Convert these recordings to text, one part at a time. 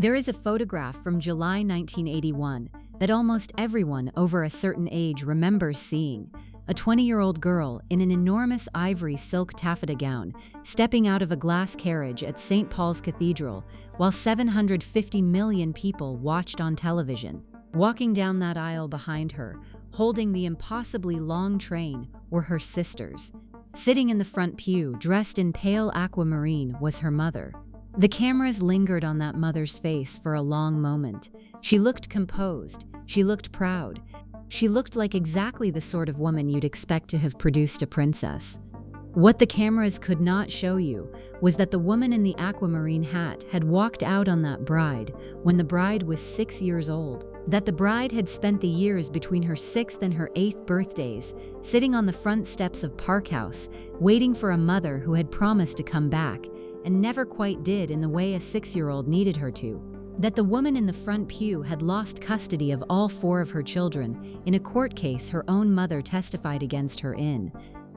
There is a photograph from July 1981 that almost everyone over a certain age remembers seeing. A 20-year-old girl in an enormous ivory silk taffeta gown stepping out of a glass carriage at St. Paul's Cathedral while 750 million people watched on television. Walking down that aisle behind her, holding the impossibly long train, were her sisters. Sitting in the front pew, dressed in pale aquamarine, was her mother. The cameras lingered on that mother's face for a long moment. She looked composed. She looked proud. She looked like exactly the sort of woman you'd expect to have produced a princess. What the cameras could not show you was that the woman in the aquamarine hat had walked out on that bride when the bride was 6 years old. That the bride had spent the years between her 6th and her 8th birthdays sitting on the front steps of Park House, waiting for a mother who had promised to come back and never quite did in the way a 6-year-old needed her to. That the woman in the front pew had lost custody of all 4 of her children in a court case her own mother testified against her in.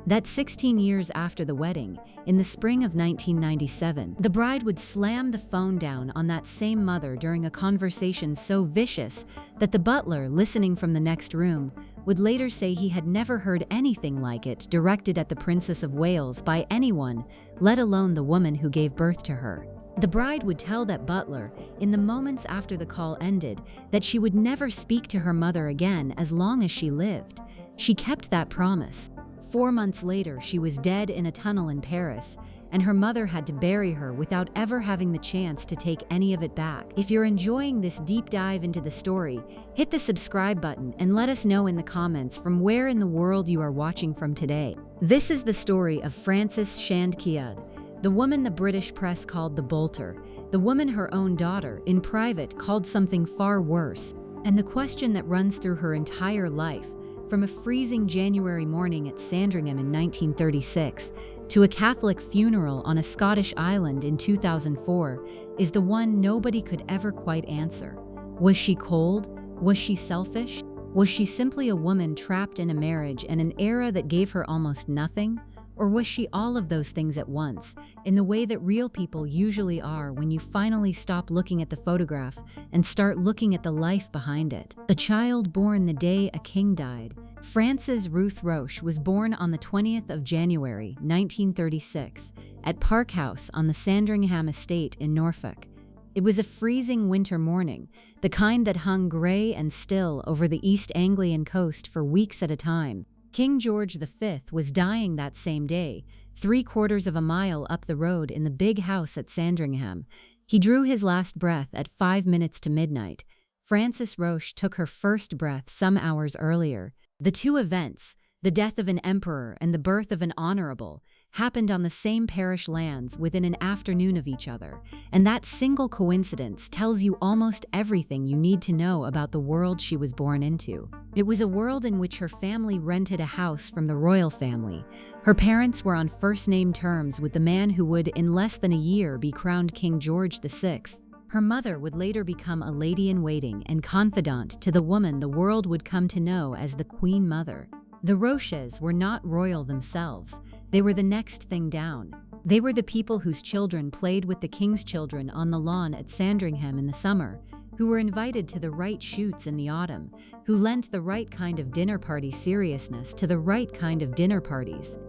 That 16 years after the wedding, in the spring of 1997, the bride would slam the phone down on that same mother during a conversation so vicious that the butler, listening from the next room, would later say he had never heard anything like it directed at the Princess of Wales by anyone, let alone the woman who gave birth to her. The bride would tell that butler, in the moments after the call ended, that she would never speak to her mother again as long as she lived. She kept that promise. 4 months later, she was dead in a tunnel in Paris, and her mother had to bury her without ever having the chance to take any of it back. If you're enjoying this deep dive into the story, hit the subscribe button and let us know in the comments from where in the world you are watching from today. This is the story of Frances Shand Kydd, the woman the British press called the bolter, the woman her own daughter, in private, called something far worse, and the question that runs through her entire life, from a freezing January morning at Sandringham in 1936 to a Catholic funeral on a Scottish island in 2004, is the one nobody could ever quite answer. Was she cold? Was she selfish? Was she simply a woman trapped in a marriage and an era that gave her almost nothing? Or was she all of those things at once, in the way that real people usually are when you finally stop looking at the photograph and start looking at the life behind it? A child born the day a king died. Frances Ruth Roche was born on the 20th of January, 1936, at Park House on the Sandringham estate in Norfolk. It was a freezing winter morning, the kind that hung grey and still over the East Anglian coast for weeks at a time. King George V was dying that same day, 3/4 of a mile up the road in the big house at Sandringham. He drew his last breath at 5 minutes to midnight. Frances Roche took her first breath some hours earlier. The two events, the death of an emperor and the birth of an honorable, happened on the same parish lands within an afternoon of each other, and that single coincidence tells you almost everything you need to know about the world she was born into. It was a world in which her family rented a house from the royal family. Her parents were on first-name terms with the man who would, in less than a year, be crowned King George VI. Her mother would later become a lady-in-waiting and confidant to the woman the world would come to know as the Queen Mother. The Roches were not royal themselves. They were the next thing down. They were the people whose children played with the king's children on the lawn at Sandringham in the summer, who were invited to the right shoots in the autumn, who lent the right kind of dinner party seriousness to the right kind of dinner parties.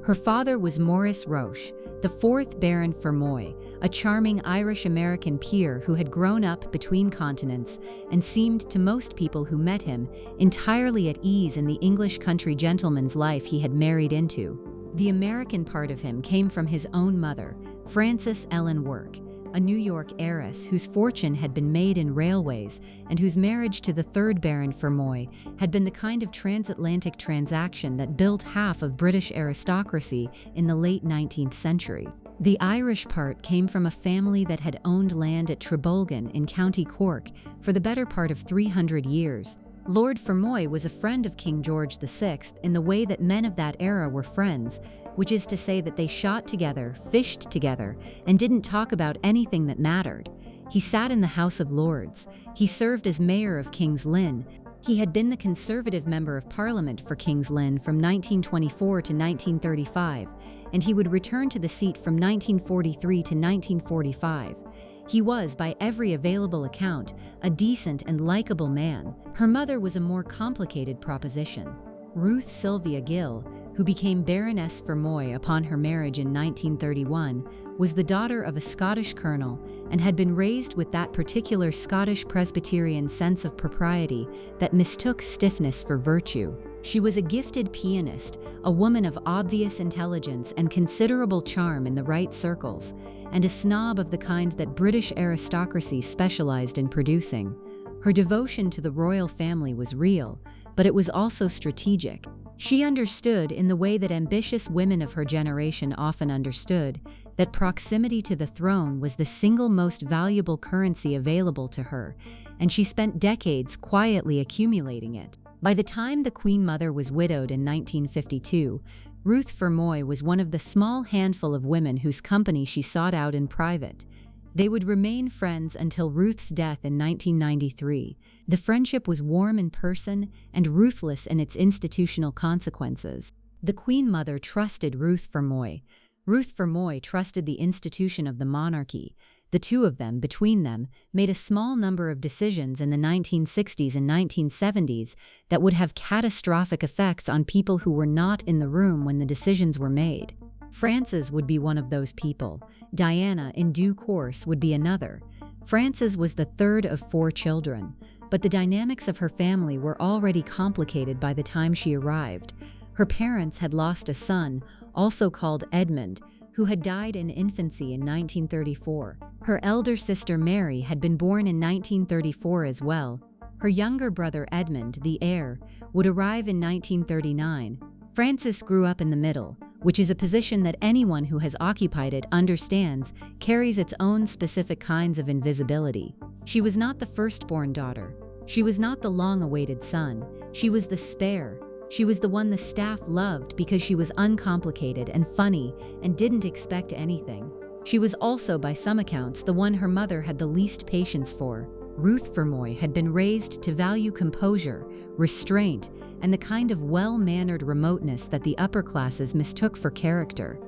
Her father was Maurice Roche, the 4th Baron Fermoy, a charming Irish-American peer who had grown up between continents and seemed to most people who met him entirely at ease in the English country gentleman's life he had married into. The American part of him came from his own mother, Frances Ellen Work, a New York heiress whose fortune had been made in railways and whose marriage to the 3rd Baron Fermoy had been the kind of transatlantic transaction that built half of British aristocracy in the late 19th century. The Irish part came from a family that had owned land at Trebolgan in County Cork for the better part of 300 years. Lord Fermoy was a friend of King George VI in the way that men of that era were friends, which is to say that they shot together, fished together, and didn't talk about anything that mattered. He sat in the House of Lords. He served as mayor of King's Lynn. He had been the Conservative Member of Parliament for King's Lynn from 1924 to 1935, and he would return to the seat from 1943 to 1945. He was, by every available account, a decent and likable man. Her mother was a more complicated proposition. Ruth Sylvia Gill, who became Baroness Fermoy upon her marriage in 1931, was the daughter of a Scottish colonel and had been raised with that particular Scottish Presbyterian sense of propriety that mistook stiffness for virtue. She was a gifted pianist, a woman of obvious intelligence and considerable charm in the right circles, and a snob of the kind that British aristocracy specialized in producing. Her devotion to the royal family was real, but it was also strategic. She understood, in the way that ambitious women of her generation often understood, that proximity to the throne was the single most valuable currency available to her, and she spent decades quietly accumulating it. By the time the Queen Mother was widowed in 1952, Ruth Fermoy was one of the small handful of women whose company she sought out in private. They would remain friends until Ruth's death in 1993. The friendship was warm in person and ruthless in its institutional consequences. The Queen Mother trusted Ruth Fermoy. Ruth Fermoy trusted the institution of the monarchy. The two of them, between them, made a small number of decisions in the 1960s and 1970s that would have catastrophic effects on people who were not in the room when the decisions were made. Frances would be one of those people. Diana, in due course, would be another. Frances was the third of 4 children, but the dynamics of her family were already complicated by the time she arrived. Her parents had lost a son, also called Edmund, who had died in infancy in 1934. Her elder sister Mary had been born in 1934 as well. Her younger brother Edmund, the heir, would arrive in 1939. Frances grew up in the middle, which is a position that anyone who has occupied it understands carries its own specific kinds of invisibility. She was not the firstborn daughter. She was not the long-awaited son. She was the spare. She was the one the staff loved because she was uncomplicated and funny and didn't expect anything. She was also, by some accounts, the one her mother had the least patience for. Ruth Fermoy had been raised to value composure, restraint, and the kind of well-mannered remoteness that the upper classes mistook for character.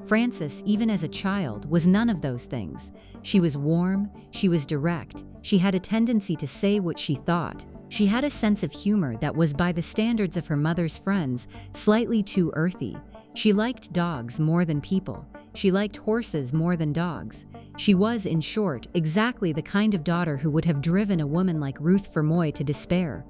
Frances, even as a child, was none of those things. She was warm, she was direct, she had a tendency to say what she thought. She had a sense of humor that was, by the standards of her mother's friends, slightly too earthy. She liked dogs more than people. She liked horses more than dogs. She was, in short, exactly the kind of daughter who would have driven a woman like Ruth Fermoy to despair.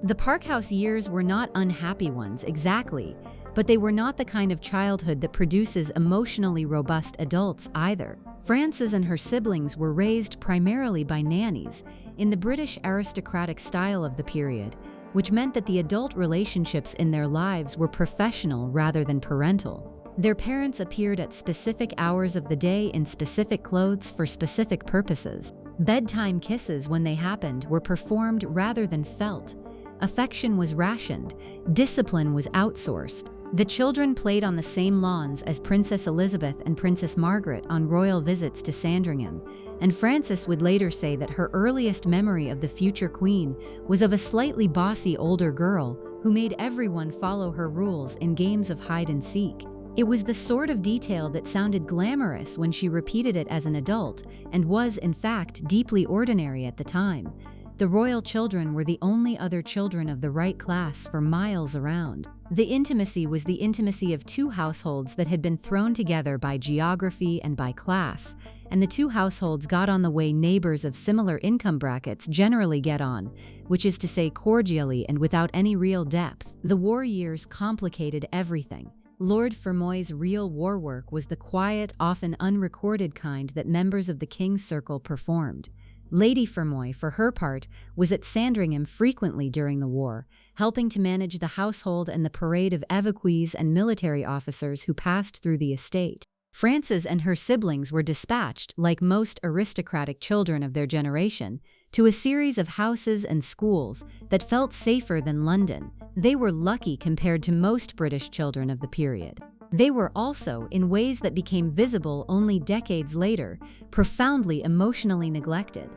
The Parkhouse years were not unhappy ones, exactly, but they were not the kind of childhood that produces emotionally robust adults either. Frances and her siblings were raised primarily by nannies, in the British aristocratic style of the period, which meant that the adult relationships in their lives were professional rather than parental. Their parents appeared at specific hours of the day in specific clothes for specific purposes. Bedtime kisses, when they happened, were performed rather than felt. Affection was rationed. Discipline was outsourced. The children played on the same lawns as Princess Elizabeth and Princess Margaret on royal visits to Sandringham, and Frances would later say that her earliest memory of the future queen was of a slightly bossy older girl who made everyone follow her rules in games of hide and seek. It was the sort of detail that sounded glamorous when she repeated it as an adult and was, in fact, deeply ordinary at the time. The royal children were the only other children of the right class for miles around. The intimacy was the intimacy of two households that had been thrown together by geography and by class, and the two households got on the way neighbors of similar income brackets generally get on, which is to say cordially and without any real depth. The war years complicated everything. Lord Fermoy's real war work was the quiet, often unrecorded kind that members of the King's Circle performed. Lady Fermoy, for her part, was at Sandringham frequently during the war, helping to manage the household and the parade of evacuees and military officers who passed through the estate. Frances and her siblings were dispatched, like most aristocratic children of their generation, to a series of houses and schools that felt safer than London. They were lucky compared to most British children of the period. They were also, in ways that became visible only decades later, profoundly emotionally neglected.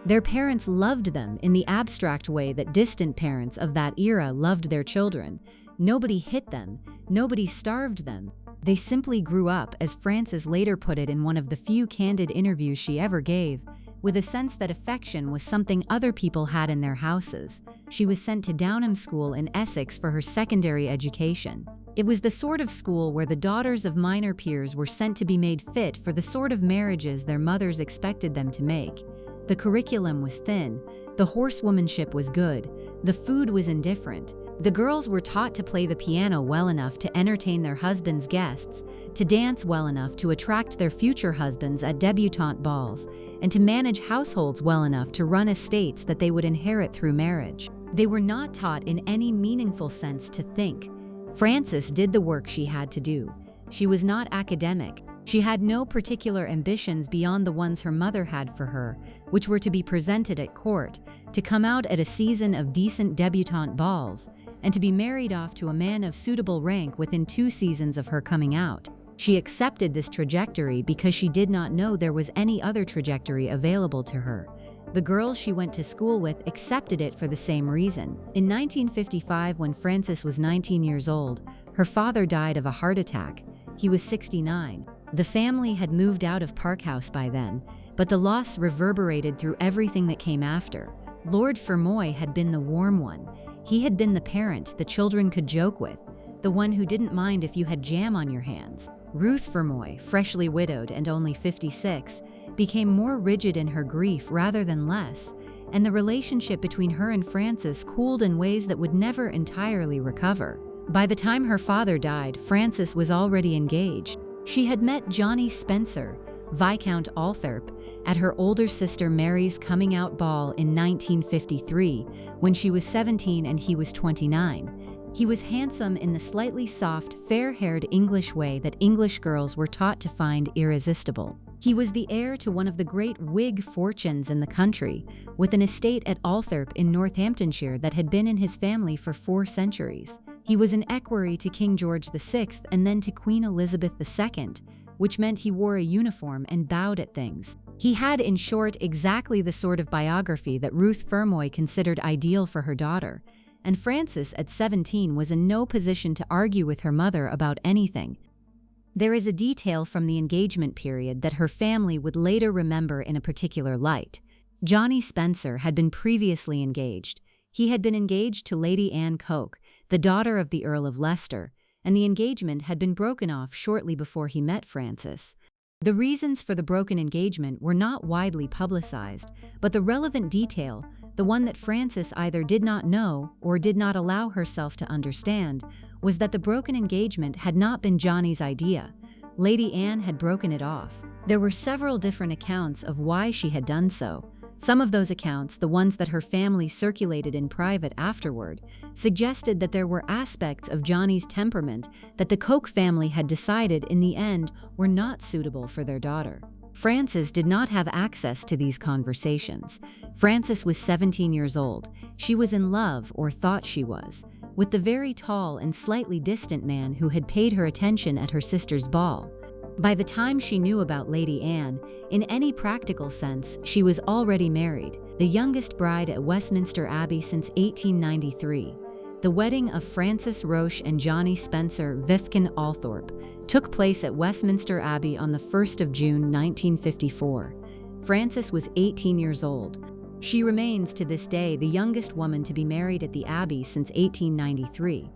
Their parents loved them in the abstract way that distant parents of that era loved their children. Nobody hit them, nobody starved them, They simply grew up, as Frances later put it in one of the few candid interviews she ever gave, with a sense that affection was something other people had in their houses. She was sent to Downham School in Essex for her secondary education. It was the sort of school where the daughters of minor peers were sent to be made fit for the sort of marriages their mothers expected them to make. The curriculum was thin, the horsewomanship was good, the food was indifferent. The girls were taught to play the piano well enough to entertain their husbands' guests, to dance well enough to attract their future husbands at debutante balls, and to manage households well enough to run estates that they would inherit through marriage. They were not taught in any meaningful sense to think. Frances did the work she had to do. She was not academic. She had no particular ambitions beyond the ones her mother had for her, which were to be presented at court, to come out at a season of decent debutante balls, and to be married off to a man of suitable rank within 2 seasons of her coming out. She accepted this trajectory because she did not know there was any other trajectory available to her. The girls she went to school with accepted it for the same reason. In 1955, when Frances was 19 years old, her father died of a heart attack. He was 69. The family had moved out of Park House by then, but the loss reverberated through everything that came after. Lord Fermoy had been the warm one. He had been the parent the children could joke with, the one who didn't mind if you had jam on your hands. Ruth Fermoy, freshly widowed and only 56, became more rigid in her grief rather than less, and the relationship between her and Frances cooled in ways that would never entirely recover. By the time her father died, Frances was already engaged. She had met Johnny Spencer, Viscount Althorp, at her older sister Mary's coming-out ball in 1953, when she was 17 and he was 29. He was handsome in the slightly soft, fair-haired English way that English girls were taught to find irresistible. He was the heir to one of the great Whig fortunes in the country, with an estate at Althorp in Northamptonshire that had been in his family for 4 centuries. He was an equerry to King George VI and then to Queen Elizabeth II, which meant he wore a uniform and bowed at things. He had, in short, exactly the sort of biography that Ruth Fermoy considered ideal for her daughter, and Frances, at 17, was in no position to argue with her mother about anything. There is a detail from the engagement period that her family would later remember in a particular light. Johnny Spencer had been previously engaged. He had been engaged to Lady Anne Coke, the daughter of the Earl of Leicester, and the engagement had been broken off shortly before he met Frances. The reasons for the broken engagement were not widely publicized, but the relevant detail, the one that Frances either did not know or did not allow herself to understand, was that the broken engagement had not been Johnny's idea. Lady Anne had broken it off. There were several different accounts of why she had done so. Some of those accounts, the ones that her family circulated in private afterward, suggested that there were aspects of Johnny's temperament that the Coke family had decided in the end were not suitable for their daughter. Frances did not have access to these conversations. Frances was 17 years old. She was in love, or thought she was, with the very tall and slightly distant man who had paid her attention at her sister's ball. By the time she knew about Lady Anne, in any practical sense, she was already married, the youngest bride at Westminster Abbey since 1893. The wedding of Frances Roche and Johnny Spencer Viscount Althorp took place at Westminster Abbey on the 1st of June 1954. Frances was 18 years old. She remains to this day the youngest woman to be married at the Abbey since 1893.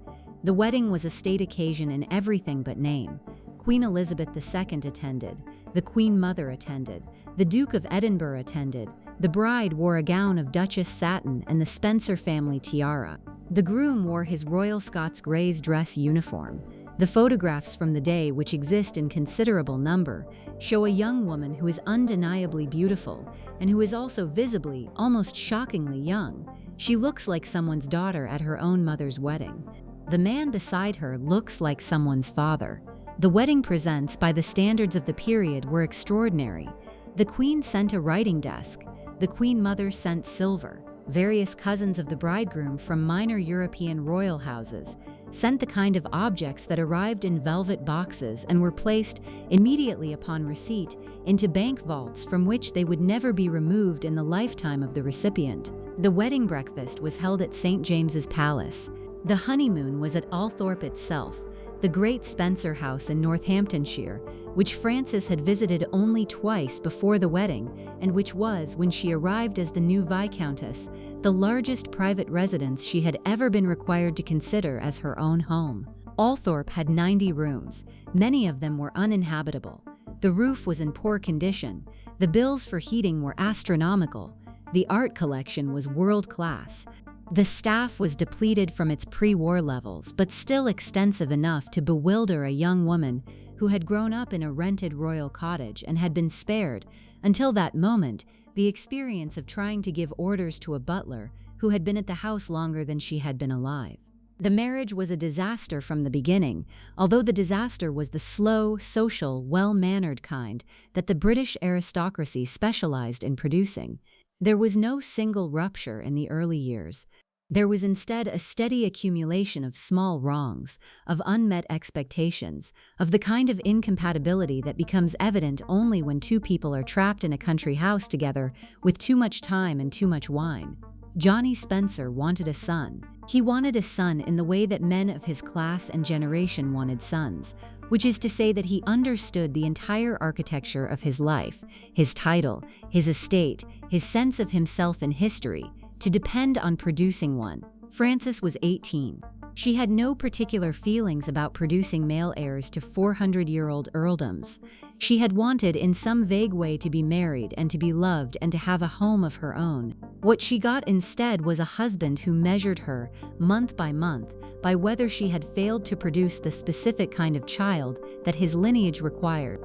The wedding was a state occasion in everything but name. Queen Elizabeth II attended, the Queen Mother attended, the Duke of Edinburgh attended, the bride wore a gown of Duchess satin and the Spencer family tiara. The groom wore his Royal Scots Greys dress uniform. The photographs from the day, which exist in considerable number, show a young woman who is undeniably beautiful and who is also visibly, almost shockingly young. She looks like someone's daughter at her own mother's wedding. The man beside her looks like someone's father. The wedding presents, by the standards of the period, were extraordinary. The Queen sent a writing desk. The Queen Mother sent silver. Various cousins of the bridegroom from minor European royal houses sent the kind of objects that arrived in velvet boxes and were placed, immediately upon receipt, into bank vaults from which they would never be removed in the lifetime of the recipient. The wedding breakfast was held at St. James's Palace. The honeymoon was at Althorp itself. the Great Spencer House in Northamptonshire, which Frances had visited only twice before the wedding, and which was, when she arrived as the new Viscountess, the largest private residence she had ever been required to consider as her own home. Althorp had 90 rooms. Many of them were uninhabitable. The roof was in poor condition. The bills for heating were astronomical. The art collection was world-class. The staff was depleted from its pre-war levels, but still extensive enough to bewilder a young woman who had grown up in a rented royal cottage and had been spared, until that moment, the experience of trying to give orders to a butler who had been at the house longer than she had been alive. The marriage was a disaster from the beginning, although the disaster was the slow, social, well-mannered kind that the British aristocracy specialized in producing. There was no single rupture in the early years. There was instead a steady accumulation of small wrongs, of unmet expectations, of the kind of incompatibility that becomes evident only when two people are trapped in a country house together with too much time and too much wine. Johnny Spencer wanted a son. He wanted a son in the way that men of his class and generation wanted sons, which is to say that he understood the entire architecture of his life, his title, his estate, his sense of himself in history, to depend on producing one. Frances was 18. She had no particular feelings about producing male heirs to 400-year-old earldoms. She had wanted in some vague way to be married and to be loved and to have a home of her own. What she got instead was a husband who measured her, month by month, by whether she had failed to produce the specific kind of child that his lineage required.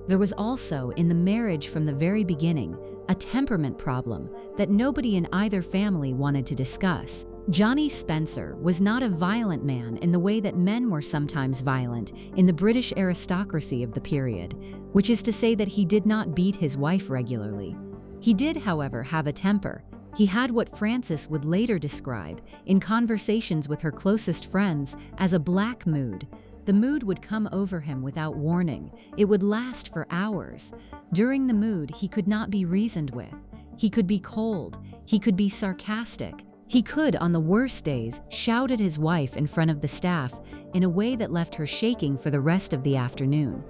There was also, in the marriage from the very beginning, a temperament problem that nobody in either family wanted to discuss. Johnny Spencer was not a violent man in the way that men were sometimes violent in the British aristocracy of the period, which is to say that he did not beat his wife regularly. He did, however, have a temper. He had what Frances would later describe, in conversations with her closest friends, as a black mood. The mood would come over him without warning. It would last for hours. During the mood, he could not be reasoned with. He could be cold. He could be sarcastic. He could, on the worst days, shout at his wife in front of the staff in a way that left her shaking for the rest of the afternoon.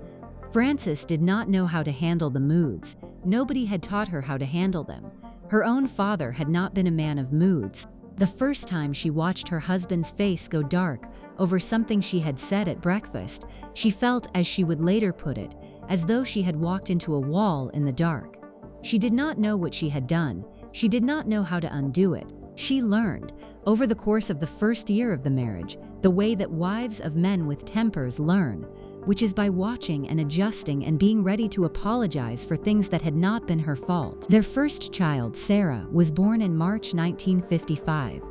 Frances did not know how to handle the moods. Nobody had taught her how to handle them. Her own father had not been a man of moods. The first time she watched her husband's face go dark over something she had said at breakfast, she felt, as she would later put it, as though she had walked into a wall in the dark. She did not know what she had done. She did not know how to undo it. She learned, over the course of the first year of the marriage, the way that wives of men with tempers learn, which is by watching and adjusting and being ready to apologize for things that had not been her fault. Their first child, Sarah, was born in March 1955,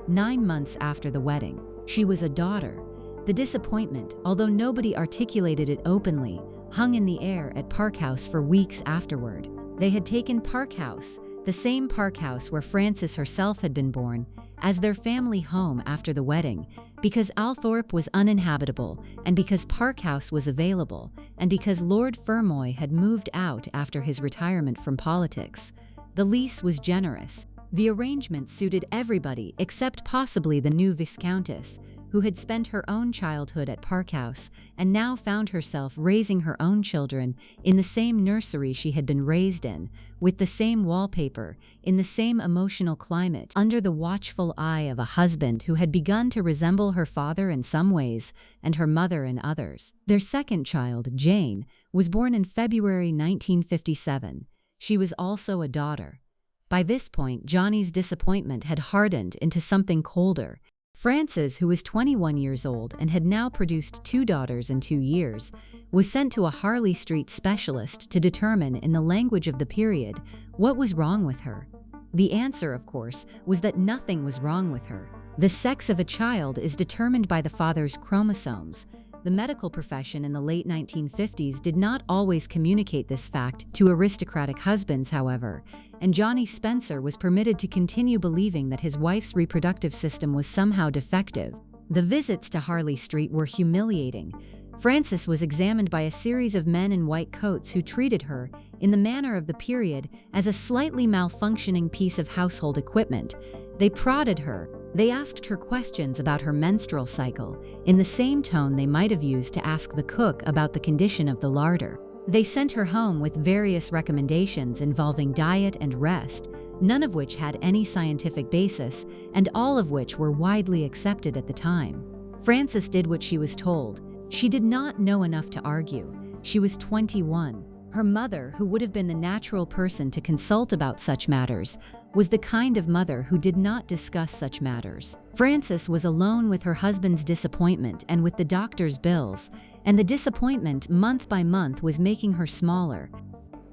9 months after the wedding. She was a daughter. The disappointment, although nobody articulated it openly, hung in the air at Park House for weeks afterward. They had taken Park House, the same Park House where Frances herself had been born, as their family home after the wedding, because Althorp was uninhabitable, and because Park House was available, and because Lord Fermoy had moved out after his retirement from politics. The lease was generous. The arrangement suited everybody except possibly the new Viscountess, who had spent her own childhood at Park House and now found herself raising her own children in the same nursery she had been raised in, with the same wallpaper, in the same emotional climate, under the watchful eye of a husband who had begun to resemble her father in some ways and her mother in others. Their second child, Jane, was born in February 1957. She was also a daughter. By this point, Johnny's disappointment had hardened into something colder. Frances, who was 21 years old and had now produced 2 daughters in 2 years, was sent to a Harley Street specialist to determine, in the language of the period, what was wrong with her. The answer, of course, was that nothing was wrong with her. The sex of a child is determined by the father's chromosomes. The medical profession in the late 1950s did not always communicate this fact to aristocratic husbands, however, and Johnny Spencer was permitted to continue believing that his wife's reproductive system was somehow defective. The visits to Harley Street were humiliating. Frances was examined by a series of men in white coats who treated her, in the manner of the period, as a slightly malfunctioning piece of household equipment. They prodded her. They asked her questions about her menstrual cycle, in the same tone they might have used to ask the cook about the condition of the larder. They sent her home with various recommendations involving diet and rest, none of which had any scientific basis, and all of which were widely accepted at the time. Frances did what she was told. She did not know enough to argue. She was 21. Her mother, who would have been the natural person to consult about such matters, was the kind of mother who did not discuss such matters. Frances was alone with her husband's disappointment and with the doctor's bills, and the disappointment month by month was making her smaller.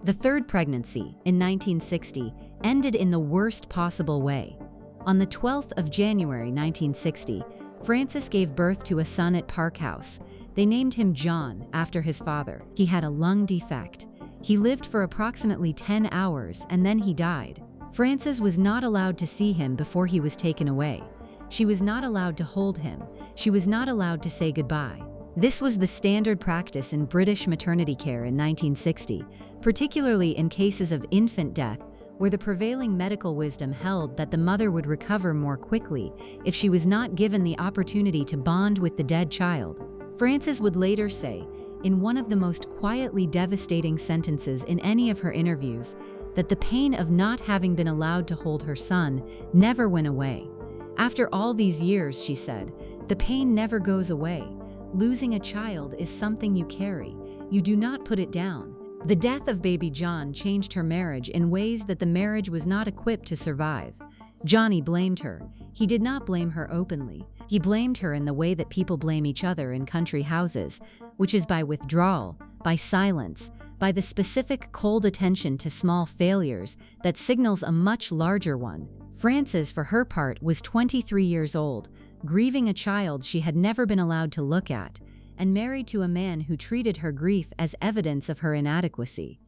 The third pregnancy, in 1960, ended in the worst possible way. On the 12th of January 1960, Frances gave birth to a son at Park House. They named him John, after his father. He had a lung defect. He lived for approximately 10 hours and then he died. Frances was not allowed to see him before he was taken away. She was not allowed to hold him. She was not allowed to say goodbye. This was the standard practice in British maternity care in 1960, particularly in cases of infant death, where the prevailing medical wisdom held that the mother would recover more quickly if she was not given the opportunity to bond with the dead child. Frances would later say, in one of the most quietly devastating sentences in any of her interviews, that the pain of not having been allowed to hold her son never went away. After all these years, she said, the pain never goes away. Losing a child is something you carry. You do not put it down. The death of baby John changed her marriage in ways that the marriage was not equipped to survive. Johnny blamed her. He did not blame her openly. He blamed her in the way that people blame each other in country houses, which is by withdrawal, by silence, by the specific cold attention to small failures that signals a much larger one. Frances, for her part, was 23 years old, grieving a child she had never been allowed to look at, and married to a man who treated her grief as evidence of her inadequacy.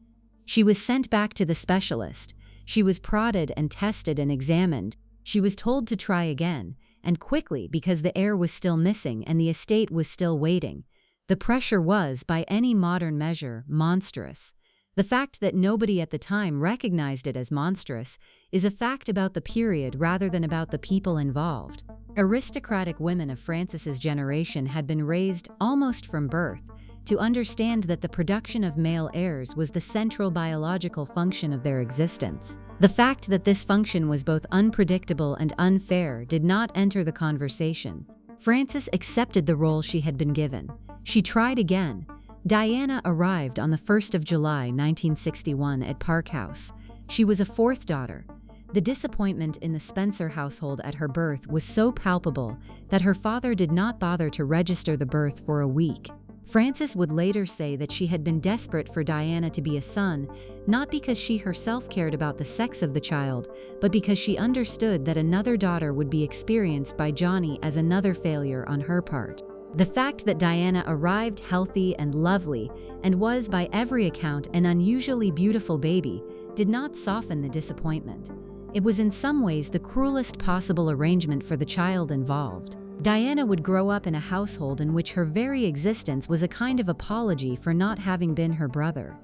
She was sent back to the specialist. She was prodded and tested and examined. She was told to try again, and quickly, because the heir was still missing and the estate was still waiting. The pressure was, by any modern measure, monstrous. The fact that nobody at the time recognized it as monstrous is a fact about the period rather than about the people involved. Aristocratic women of Frances's generation had been raised, almost from birth, to understand that the production of male heirs was the central biological function of their existence. The fact that this function was both unpredictable and unfair did not enter the conversation. Frances accepted the role she had been given. She tried again. Diana arrived on the 1st of July 1961 at Park House. She was a fourth daughter. The disappointment in the Spencer household at her birth was so palpable that her father did not bother to register the birth for a week. Frances would later say that she had been desperate for Diana to be a son, not because she herself cared about the sex of the child, but because she understood that another daughter would be experienced by Johnny as another failure on her part. The fact that Diana arrived healthy and lovely and was, by every account, an unusually beautiful baby did not soften the disappointment. It was in some ways the cruelest possible arrangement for the child involved. Diana would grow up in a household in which her very existence was a kind of apology for not having been her brother.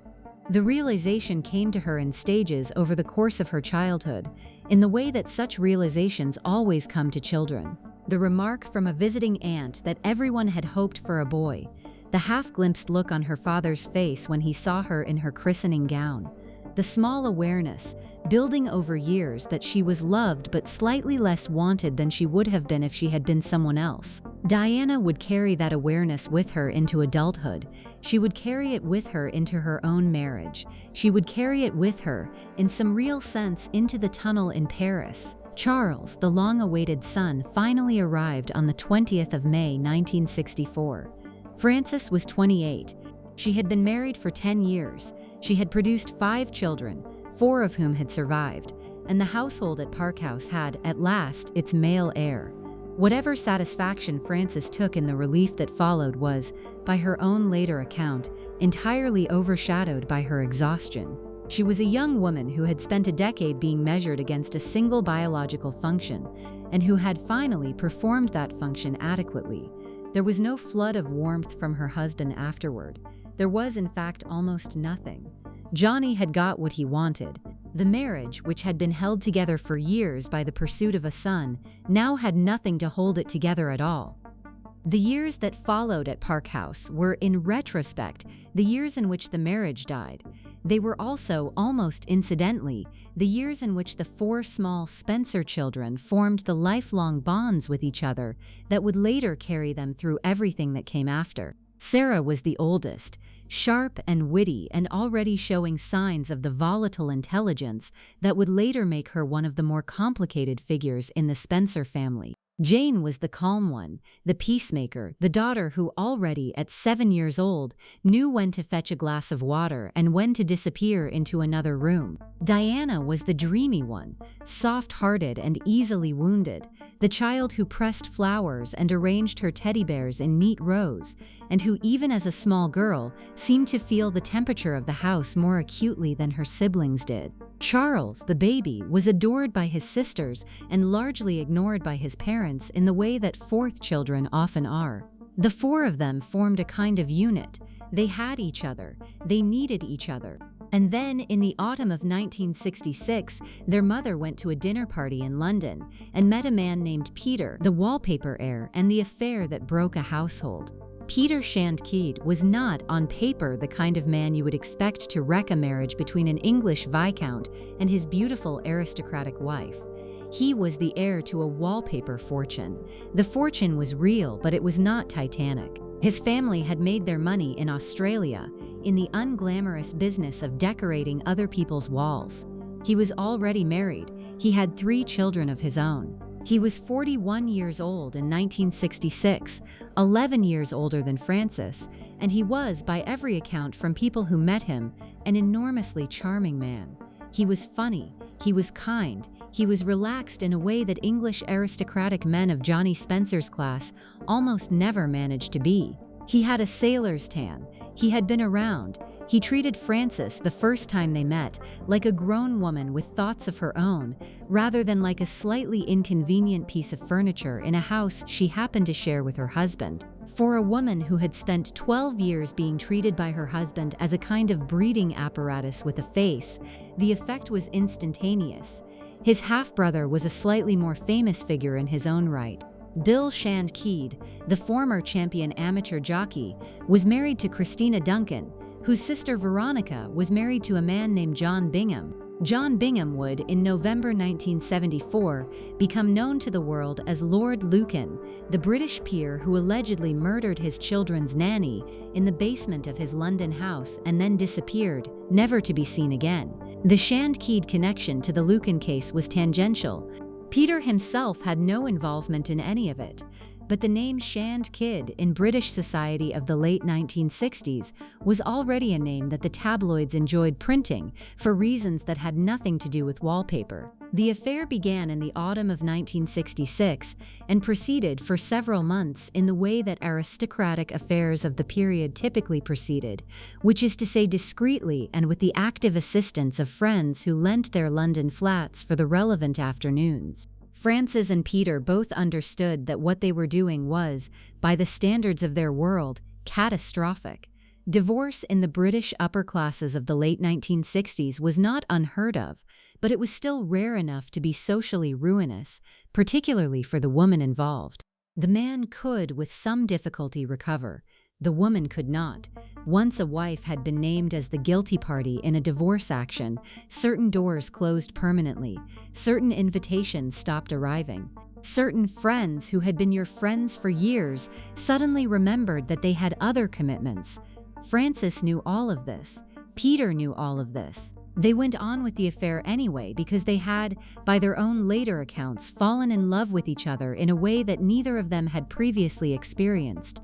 The realization came to her in stages over the course of her childhood, in the way that such realizations always come to children. The remark from a visiting aunt that everyone had hoped for a boy, the half-glimpsed look on her father's face when he saw her in her christening gown, the small awareness, building over years, that she was loved but slightly less wanted than she would have been if she had been someone else. Diana would carry that awareness with her into adulthood. She would carry it with her into her own marriage. She would carry it with her, in some real sense, into the tunnel in Paris. Charles, the long-awaited son, finally arrived on the 20th of May 1964. Frances was 28. She had been married for 10 years. She had produced 5 children, 4 of whom had survived, and the household at Park House had, at last, its male heir. Whatever satisfaction Frances took in the relief that followed was, by her own later account, entirely overshadowed by her exhaustion. She was a young woman who had spent a decade being measured against a single biological function, and who had finally performed that function adequately. There was no flood of warmth from her husband afterward. There was, in fact, almost nothing. Johnny had got what he wanted. The marriage, which had been held together for years by the pursuit of a son, now had nothing to hold it together at all. The years that followed at Park House were, in retrospect, the years in which the marriage died. They were also, almost incidentally, the years in which the 4 small Spencer children formed the lifelong bonds with each other that would later carry them through everything that came after. Sarah was the oldest, sharp and witty and already showing signs of the volatile intelligence that would later make her one of the more complicated figures in the Spencer family. Jane was the calm one, the peacemaker, the daughter who already at 7 years old knew when to fetch a glass of water and when to disappear into another room. Diana was the dreamy one, soft-hearted and easily wounded, the child who pressed flowers and arranged her teddy bears in neat rows, and who even as a small girl seemed to feel the temperature of the house more acutely than her siblings did. Charles, the baby, was adored by his sisters and largely ignored by his parents in the way that 4th children often are. The 4 of them formed a kind of unit. They had each other. They needed each other. And then, in the autumn of 1966, their mother went to a dinner party in London and met a man named Peter, the wallpaper heir, and the affair that broke a household. Peter Shand Kydd was not, on paper, the kind of man you would expect to wreck a marriage between an English viscount and his beautiful aristocratic wife. He was the heir to a wallpaper fortune. The fortune was real, but it was not Titanic. His family had made their money in Australia, in the unglamorous business of decorating other people's walls. He was already married. He had 3 children of his own. He was 41 years old in 1966, 11 years older than Frances, and he was, by every account from people who met him, an enormously charming man. He was funny, he was kind, he was relaxed in a way that English aristocratic men of Johnny Spencer's class almost never managed to be. He had a sailor's tan, he had been around. He treated Frances, the first time they met, like a grown woman with thoughts of her own, rather than like a slightly inconvenient piece of furniture in a house she happened to share with her husband. For a woman who had spent 12 years being treated by her husband as a kind of breeding apparatus with a face, the effect was instantaneous. His half-brother was a slightly more famous figure in his own right. Bill Shand Kydd, the former champion amateur jockey, was married to Christina Duncan, whose sister Veronica was married to a man named John Bingham. John Bingham would, in November 1974, become known to the world as Lord Lucan, the British peer who allegedly murdered his children's nanny in the basement of his London house and then disappeared, never to be seen again. The Shand Kydd connection to the Lucan case was tangential. Peter himself had no involvement in any of it. But the name Shand Kydd in British society of the late 1960s was already a name that the tabloids enjoyed printing for reasons that had nothing to do with wallpaper. The affair began in the autumn of 1966 and proceeded for several months in the way that aristocratic affairs of the period typically proceeded, which is to say discreetly and with the active assistance of friends who lent their London flats for the relevant afternoons. Frances and Peter both understood that what they were doing was, by the standards of their world, catastrophic. Divorce in the British upper classes of the late 1960s was not unheard of, but it was still rare enough to be socially ruinous, particularly for the woman involved. The man could, with some difficulty, recover. The woman could not. Once a wife had been named as the guilty party in a divorce action, certain doors closed permanently, certain invitations stopped arriving. Certain friends who had been your friends for years suddenly remembered that they had other commitments. Frances knew all of this. Peter knew all of this. They went on with the affair anyway because they had, by their own later accounts, fallen in love with each other in a way that neither of them had previously experienced.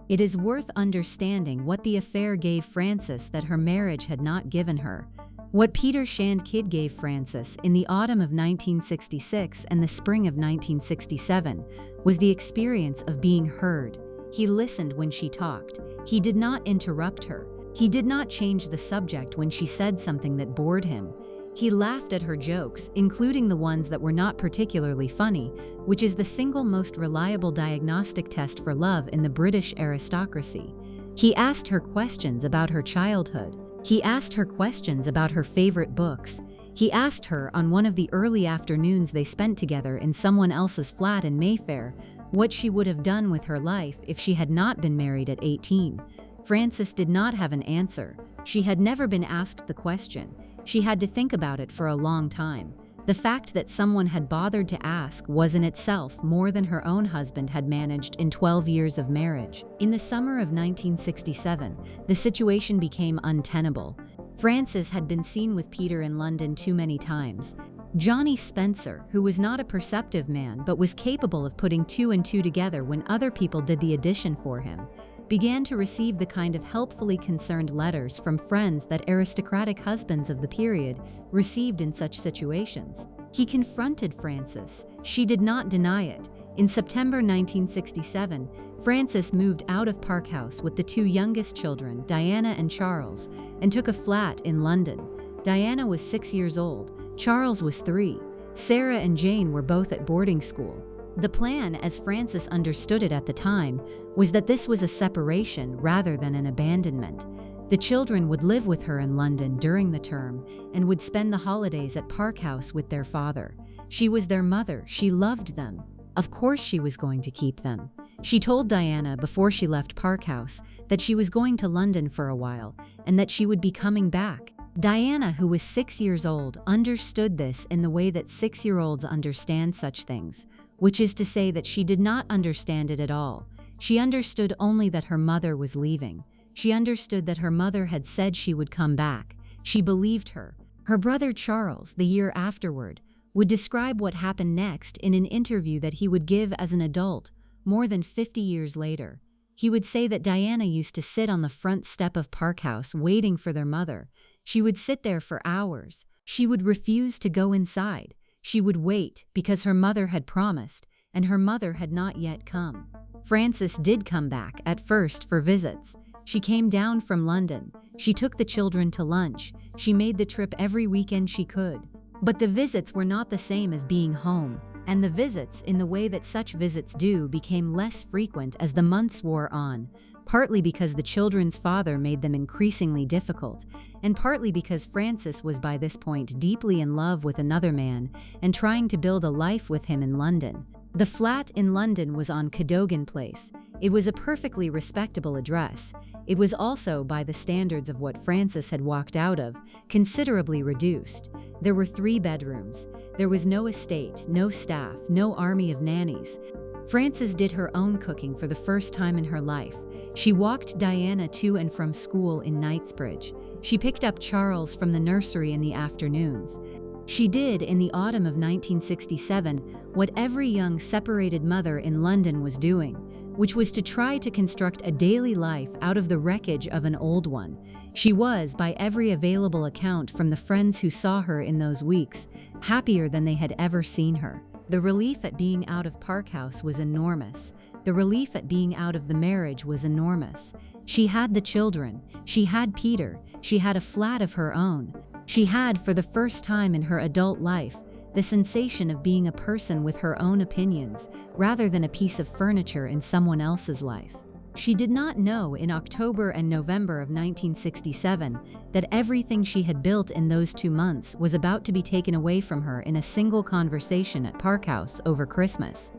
It is worth understanding what the affair gave Frances that her marriage had not given her. What Peter Shand Kydd gave Frances in the autumn of 1966 and the spring of 1967 was the experience of being heard. He listened when she talked. He did not interrupt her. He did not change the subject when she said something that bored him. He laughed at her jokes, including the ones that were not particularly funny, which is the single most reliable diagnostic test for love in the British aristocracy. He asked her questions about her childhood. He asked her questions about her favorite books. He asked her on one of the early afternoons they spent together in someone else's flat in Mayfair what she would have done with her life if she had not been married at 18. Frances did not have an answer. She had never been asked the question. She had to think about it for a long time. The fact that someone had bothered to ask was in itself more than her own husband had managed in 12 years of marriage. In the summer of 1967, the situation became untenable. Frances had been seen with Peter in London too many times. Johnny Spencer, who was not a perceptive man but was capable of putting two and two together when other people did the addition for him, began to receive the kind of helpfully concerned letters from friends that aristocratic husbands of the period received in such situations. He confronted Frances. She did not deny it. In September 1967, Frances moved out of Park House with the two youngest children, Diana and Charles, and took a flat in London. Diana was 6 years old. Charles was 3. Sarah and Jane were both at boarding school. The plan, as Frances understood it at the time, was that this was a separation rather than an abandonment. The children would live with her in London during the term and would spend the holidays at Park House with their father. She was their mother. She loved them. Of course she was going to keep them. She told Diana before she left Park House that she was going to London for a while and that she would be coming back. Diana, who was 6 years old, understood this in the way that 6-year-olds understand such things, which is to say that she did not understand it at all. She understood only that her mother was leaving. She understood that her mother had said she would come back. She believed her. Her brother Charles, the year afterward, would describe what happened next in an interview that he would give as an adult, more than 50 years later. He would say that Diana used to sit on the front step of Park House waiting for their mother. She would sit there for hours. She would refuse to go inside. She would wait because her mother had promised, and her mother had not yet come. Frances did come back, at first for visits. She came down from London. She took the children to lunch. She made the trip every weekend she could. But the visits were not the same as being home, and the visits, in the way that such visits do, became less frequent as the months wore on, partly because the children's father made them increasingly difficult, and partly because Frances was by this point deeply in love with another man and trying to build a life with him in London. The flat in London was on Cadogan Place. It was a perfectly respectable address. It was also, by the standards of what Frances had walked out of, considerably reduced. There were 3 bedrooms. There was no estate, no staff, no army of nannies. Frances did her own cooking for the first time in her life. She walked Diana to and from school in Knightsbridge. She picked up Charles from the nursery in the afternoons. She did, in the autumn of 1967, what every young separated mother in London was doing, which was to try to construct a daily life out of the wreckage of an old one. She was, by every available account from the friends who saw her in those weeks, happier than they had ever seen her. The relief at being out of Park House was enormous. The relief at being out of the marriage was enormous. She had the children. She had Peter. She had a flat of her own. She had, for the first time in her adult life, the sensation of being a person with her own opinions, rather than a piece of furniture in someone else's life. She did not know in October and November of 1967 that everything she had built in those 2 months was about to be taken away from her in a single conversation at Park House over Christmas.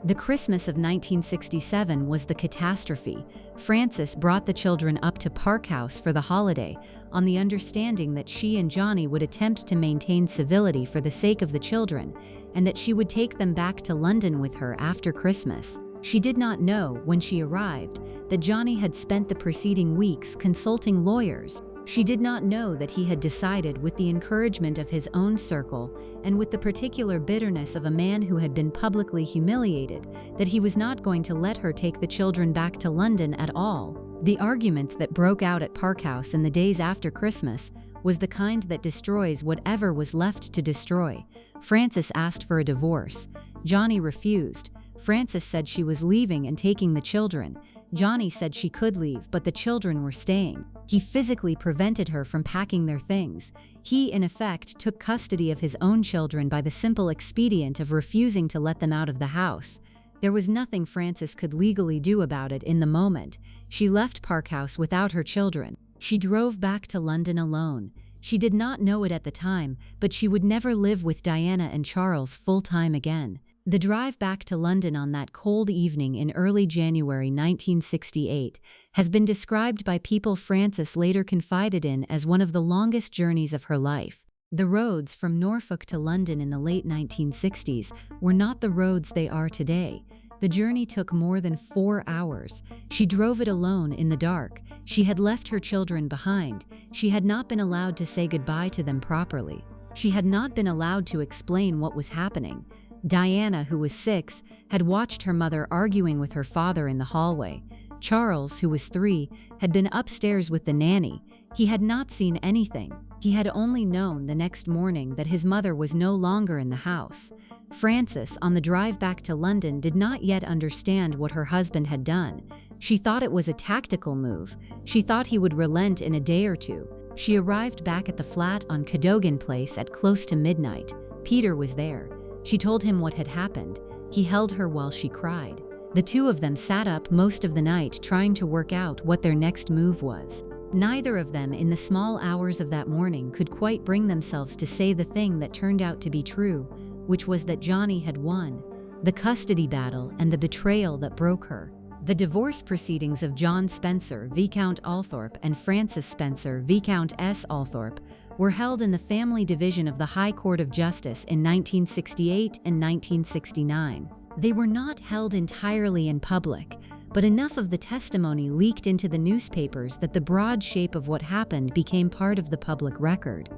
The Christmas of 1967 was the catastrophe. Frances brought the children up to Park House for the holiday, on the understanding that she and Johnny would attempt to maintain civility for the sake of the children, and that she would take them back to London with her after Christmas. She did not know, when she arrived, that Johnny had spent the preceding weeks consulting lawyers. She did not know that he had decided, with the encouragement of his own circle and with the particular bitterness of a man who had been publicly humiliated, that he was not going to let her take the children back to London at all. The argument that broke out at Park House in the days after Christmas was the kind that destroys whatever was left to destroy. Frances asked for a divorce. Johnny refused. Frances said she was leaving and taking the children. Johnny said she could leave, but the children were staying. He physically prevented her from packing their things. He, in effect, took custody of his own children by the simple expedient of refusing to let them out of the house. There was nothing Frances could legally do about it in the moment. She left Park House without her children. She drove back to London alone. She did not know it at the time, but she would never live with Diana and Charles full-time again. The drive back to London on that cold evening in early January 1968 has been described by people Frances later confided in as one of the longest journeys of her life. The roads from Norfolk to London in the late 1960s were not the roads they are today. The journey took more than 4 hours. She drove it alone in the dark. She had left her children behind. She had not been allowed to say goodbye to them properly. She had not been allowed to explain what was happening. Diana, who was 6, had watched her mother arguing with her father in the hallway. Charles, who was 3, had been upstairs with the nanny. He had not seen anything. He had only known the next morning that his mother was no longer in the house. Frances, on the drive back to London, did not yet understand what her husband had done. She thought it was a tactical move. She thought he would relent in a day or two. She arrived back at the flat on Cadogan Place at close to midnight. Peter was there. She told him what had happened. He held her while she cried. The two of them sat up most of the night trying to work out what their next move was. Neither of them in the small hours of that morning could quite bring themselves to say the thing that turned out to be true, which was that Johnny had won. The custody battle and the betrayal that broke her. The divorce proceedings of John Spencer, Viscount Althorp, and Frances Spencer, Viscountess Althorp, were held in the family division of the High Court of Justice in 1968 and 1969. They were not held entirely in public, but enough of the testimony leaked into the newspapers that the broad shape of what happened became part of the public record.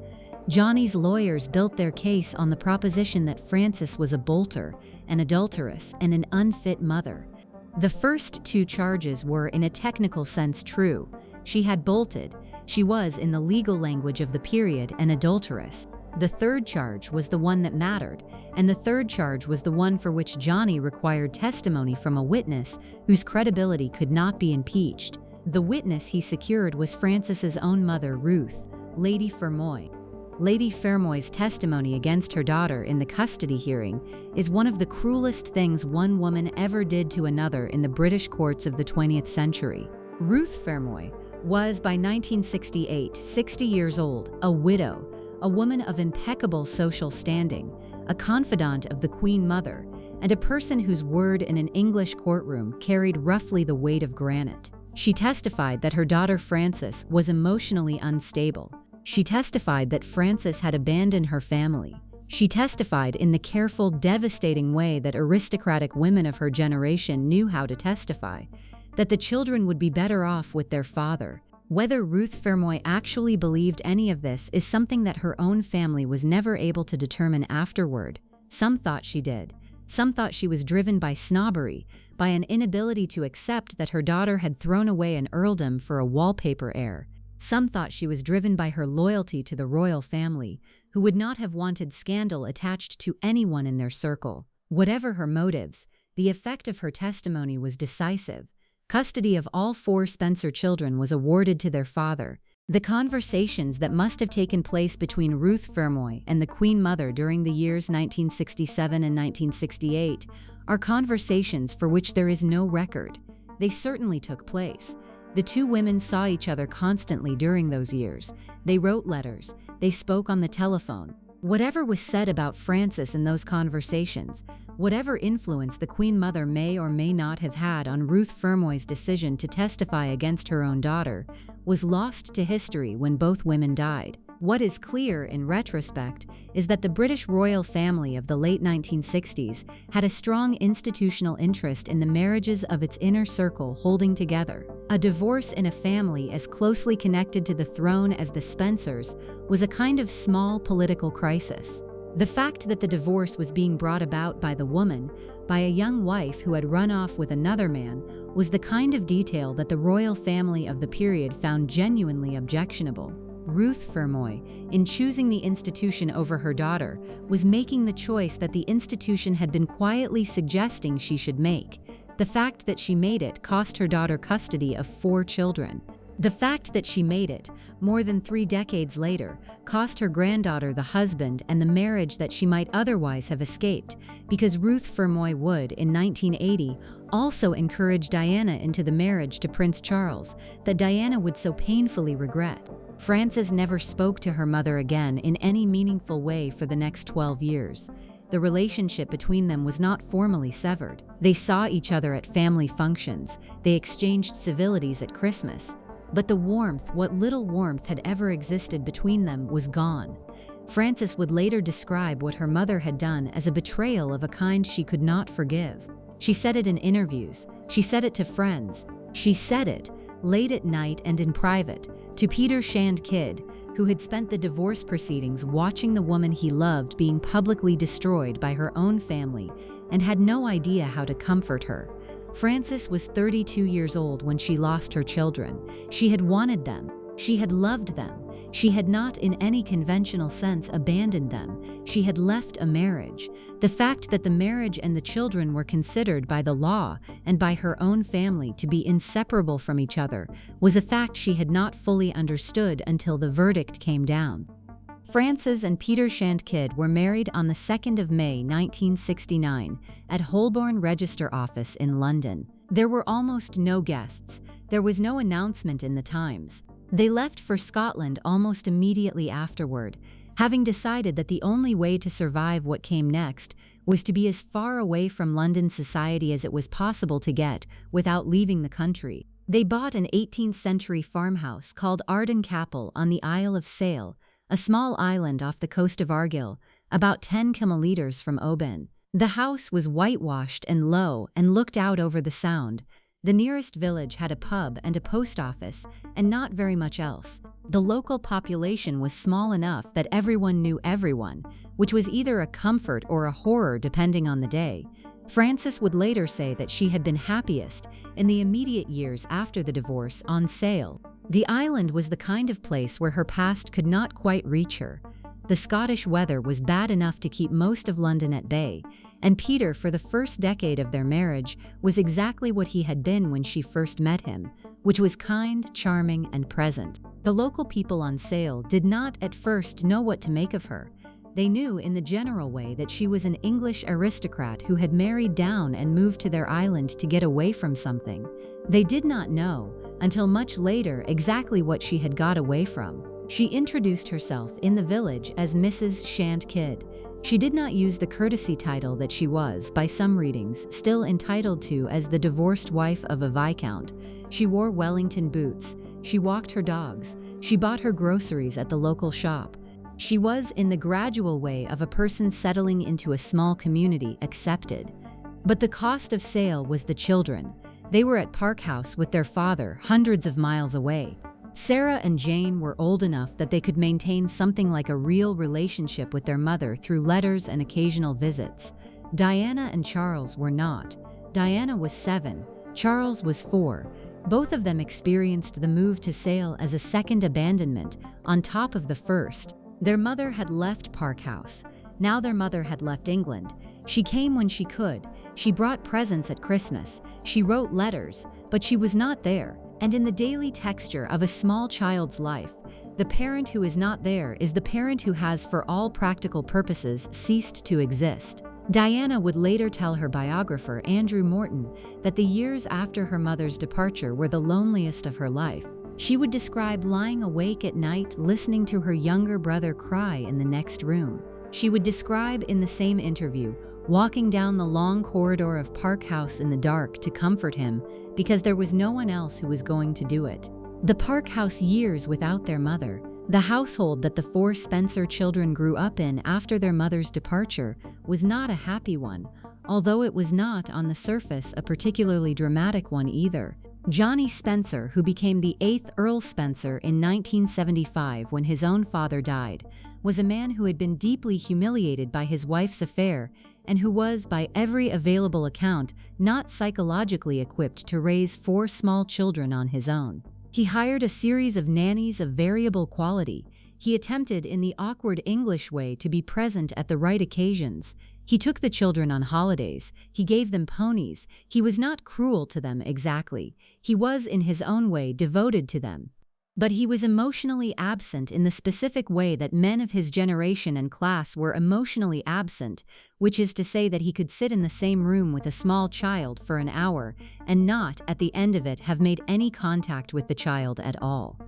Johnny's lawyers built their case on the proposition that Frances was a bolter, an adulteress, and an unfit mother. The first 2 charges were, in a technical sense, true. She had bolted. She was, in the legal language of the period, an adulteress. The 3rd charge was the one that mattered, and the 3rd charge was the one for which Johnny required testimony from a witness whose credibility could not be impeached. The witness he secured was Frances's own mother, Ruth, Lady Fermoy. Lady Fermoy's testimony against her daughter in the custody hearing is one of the cruelest things one woman ever did to another in the British courts of the 20th century. Ruth Fermoy was, by 1968, 60 years old, a widow, a woman of impeccable social standing, a confidant of the Queen Mother, and a person whose word in an English courtroom carried roughly the weight of granite. She testified that her daughter Frances was emotionally unstable. She testified that Frances had abandoned her family. She testified in the careful, devastating way that aristocratic women of her generation knew how to testify, that the children would be better off with their father. Whether Ruth Fermoy actually believed any of this is something that her own family was never able to determine afterward. Some thought she did. Some thought she was driven by snobbery, by an inability to accept that her daughter had thrown away an earldom for a wallpaper heir. Some thought she was driven by her loyalty to the royal family, who would not have wanted scandal attached to anyone in their circle. Whatever her motives, the effect of her testimony was decisive. Custody of all 4 Spencer children was awarded to their father. The conversations that must have taken place between Ruth Fermoy and the Queen Mother during the years 1967 and 1968 are conversations for which there is no record. They certainly took place. The 2 women saw each other constantly during those years. They wrote letters. They spoke on the telephone. Whatever was said about Frances in those conversations, whatever influence the Queen Mother may or may not have had on Ruth Fermoy's decision to testify against her own daughter, was lost to history when both women died. What is clear in retrospect is that the British royal family of the late 1960s had a strong institutional interest in the marriages of its inner circle holding together. A divorce in a family as closely connected to the throne as the Spencers was a kind of small political crisis. The fact that the divorce was being brought about by the woman, by a young wife who had run off with another man, was the kind of detail that the royal family of the period found genuinely objectionable. Ruth Fermoy, in choosing the institution over her daughter, was making the choice that the institution had been quietly suggesting she should make. The fact that she made it cost her daughter custody of 4 children. The fact that she made it, more than 3 decades later, cost her granddaughter the husband and the marriage that she might otherwise have escaped, because Ruth Fermoy would, in 1980, also encourage Diana into the marriage to Prince Charles that Diana would so painfully regret. Frances never spoke to her mother again in any meaningful way for the next 12 years. The relationship between them was not formally severed. They saw each other at family functions. They exchanged civilities at Christmas. But the warmth, what little warmth had ever existed between them, was gone. Frances would later describe what her mother had done as a betrayal of a kind she could not forgive. She said it in interviews. She said it to friends. She said it, late at night and in private, to Frances Shand Kydd, who had spent the divorce proceedings watching the woman he loved being publicly destroyed by her own family and had no idea how to comfort her. Frances was 32 years old when she lost her children. She had wanted them. She had loved them. She had not in any conventional sense abandoned them. She had left a marriage. The fact that the marriage and the children were considered by the law and by her own family to be inseparable from each other was a fact she had not fully understood until the verdict came down. Frances and Frances Shand Kydd were married on the 2nd of May 1969 at Holborn Register Office in London. There were almost no guests. There was no announcement in the Times. They left for Scotland almost immediately afterward, having decided that the only way to survive what came next was to be as far away from London society as it was possible to get without leaving the country. They bought an 18th-century farmhouse called Arden Capel on the Isle of Sail, a small island off the coast of Argyll, about 10 kilometers from Oban. The house was whitewashed and low and looked out over the Sound. The nearest village had a pub and a post office, and not very much else. The local population was small enough that everyone knew everyone, which was either a comfort or a horror depending on the day. Frances would later say that she had been happiest in the immediate years after the divorce on Sail. The island was the kind of place where her past could not quite reach her. The Scottish weather was bad enough to keep most of London at bay, and Peter, for the first decade of their marriage, was exactly what he had been when she first met him, which was kind, charming, and present. The local people on Sail did not at first know what to make of her. They knew in the general way that she was an English aristocrat who had married down and moved to their island to get away from something. They did not know, until much later, exactly what she had got away from. She introduced herself in the village as Mrs. Shand Kydd. She did not use the courtesy title that she was, by some readings, still entitled to as the divorced wife of a viscount. She wore Wellington boots. She walked her dogs. She bought her groceries at the local shop. She was, in the gradual way of a person settling into a small community, accepted. But the cost of Sail was the children. They were at Park House with their father, hundreds of miles away. Sarah and Jane were old enough that they could maintain something like a real relationship with their mother through letters and occasional visits. Diana and Charles were not. Diana was 7, Charles was 4. Both of them experienced the move to Sail as a second abandonment, on top of the first. Their mother had left Park House. Now their mother had left England. She came when she could. She brought presents at Christmas. She wrote letters, but she was not there. And in the daily texture of a small child's life, the parent who is not there is the parent who has, for all practical purposes, ceased to exist. Diana would later tell her biographer, Andrew Morton, that the years after her mother's departure were the loneliest of her life. She would describe lying awake at night listening to her younger brother cry in the next room. She would describe in the same interview walking down the long corridor of Park House in the dark to comfort him because there was no one else who was going to do it. The Park House years without their mother, the household that the 4 Spencer children grew up in after their mother's departure, was not a happy one, although it was not, on the surface, a particularly dramatic one either. Johnny Spencer, who became the 8th Earl Spencer in 1975 when his own father died, was a man who had been deeply humiliated by his wife's affair and who was, by every available account, not psychologically equipped to raise 4 small children on his own. He hired a series of nannies of variable quality. He attempted, in the awkward English way, to be present at the right occasions. He took the children on holidays. He gave them ponies. He was not cruel to them exactly. He was, in his own way, devoted to them. But he was emotionally absent in the specific way that men of his generation and class were emotionally absent, which is to say that he could sit in the same room with a small child for an hour and not, at the end of it, have made any contact with the child at all.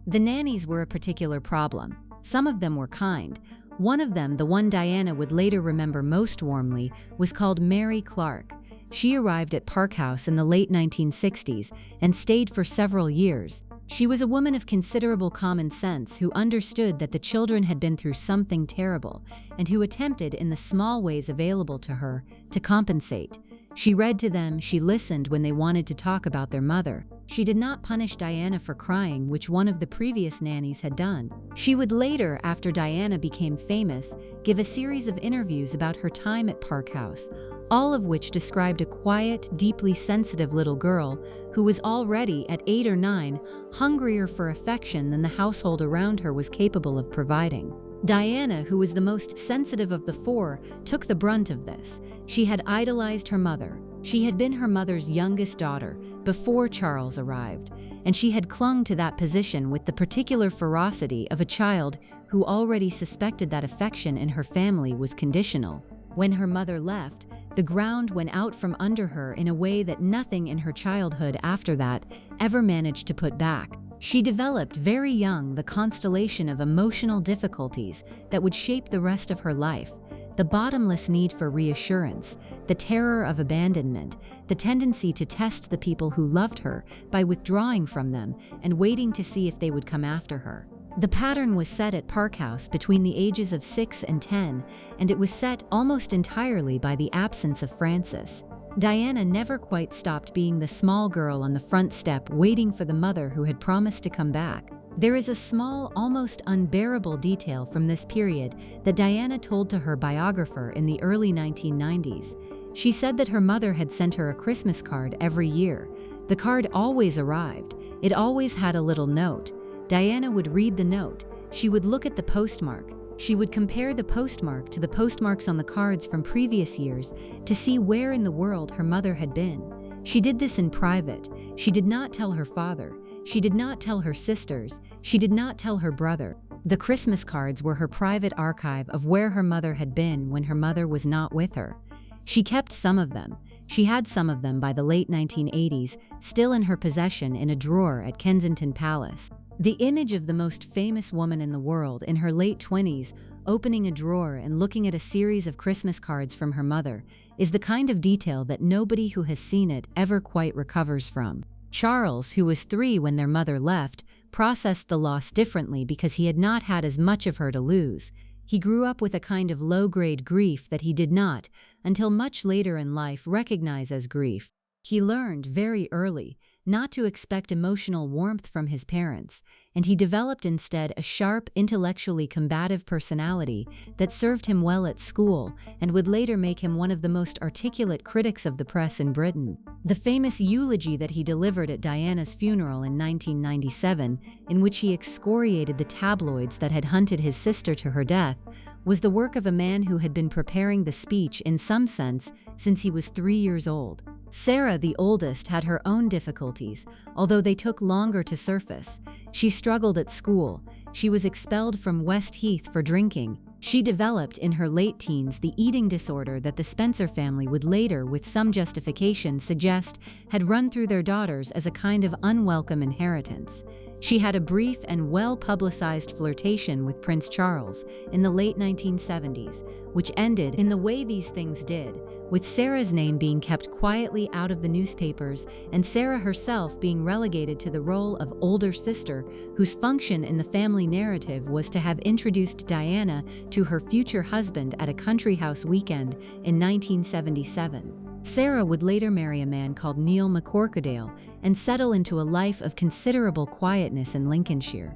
The nannies were a particular problem. Some of them were kind. One of them, the one Diana would later remember most warmly, was called Mary Clark. She arrived at Park House in the late 1960s and stayed for several years. She was a woman of considerable common sense who understood that the children had been through something terrible and who attempted, in the small ways available to her, to compensate. She read to them, she listened when they wanted to talk about their mother. She did not punish Diana for crying, which one of the previous nannies had done. She would later, after Diana became famous, give a series of interviews about her time at Park House, all of which described a quiet, deeply sensitive little girl who was already, at 8 or 9, hungrier for affection than the household around her was capable of providing. Diana, who was the most sensitive of the four, took the brunt of this. She had idolized her mother. She had been her mother's youngest daughter before Charles arrived, and she had clung to that position with the particular ferocity of a child who already suspected that affection in her family was conditional. When her mother left, the ground went out from under her in a way that nothing in her childhood after that ever managed to put back. She developed very young the constellation of emotional difficulties that would shape the rest of her life. The bottomless need for reassurance, the terror of abandonment, the tendency to test the people who loved her by withdrawing from them and waiting to see if they would come after her. The pattern was set at Park House between the ages of 6 and 10, and it was set almost entirely by the absence of Frances. Diana never quite stopped being the small girl on the front step waiting for the mother who had promised to come back. There is a small, almost unbearable detail from this period that Diana told to her biographer in the early 1990s. She said that her mother had sent her a Christmas card every year. The card always arrived. It always had a little note. Diana would read the note. She would look at the postmark. She would compare the postmark to the postmarks on the cards from previous years to see where in the world her mother had been. She did this in private. She did not tell her father. She did not tell her sisters. She did not tell her brother. The Christmas cards were her private archive of where her mother had been when her mother was not with her. She kept some of them. She had some of them by the late 1980s, still in her possession in a drawer at Kensington Palace. The image of the most famous woman in the world in her late 20s opening a drawer and looking at a series of Christmas cards from her mother is the kind of detail that nobody who has seen it ever quite recovers from. Charles, who was 3 when their mother left, processed the loss differently because he had not had as much of her to lose. He grew up with a kind of low-grade grief that he did not, until much later in life, recognize as grief. He learned very early not to expect emotional warmth from his parents, and he developed instead a sharp, intellectually combative personality that served him well at school and would later make him one of the most articulate critics of the press in Britain. The famous eulogy that he delivered at Diana's funeral in 1997, in which he excoriated the tabloids that had hunted his sister to her death, was the work of a man who had been preparing the speech in some sense since he was 3 years old. Sarah, the oldest, had her own difficulties, although they took longer to surface. She struggled at school. She was expelled from West Heath for drinking. She developed in her late teens the eating disorder that the Spencer family would later, with some justification, suggest had run through their daughters as a kind of unwelcome inheritance. She had a brief and well-publicized flirtation with Prince Charles in the late 1970s, which ended in the way these things did, with Sarah's name being kept quietly out of the newspapers and Sarah herself being relegated to the role of older sister whose function in the family narrative was to have introduced Diana to her future husband at a country house weekend in 1977. Sarah would later marry a man called Neil McCorquodale and settle into a life of considerable quietness in Lincolnshire.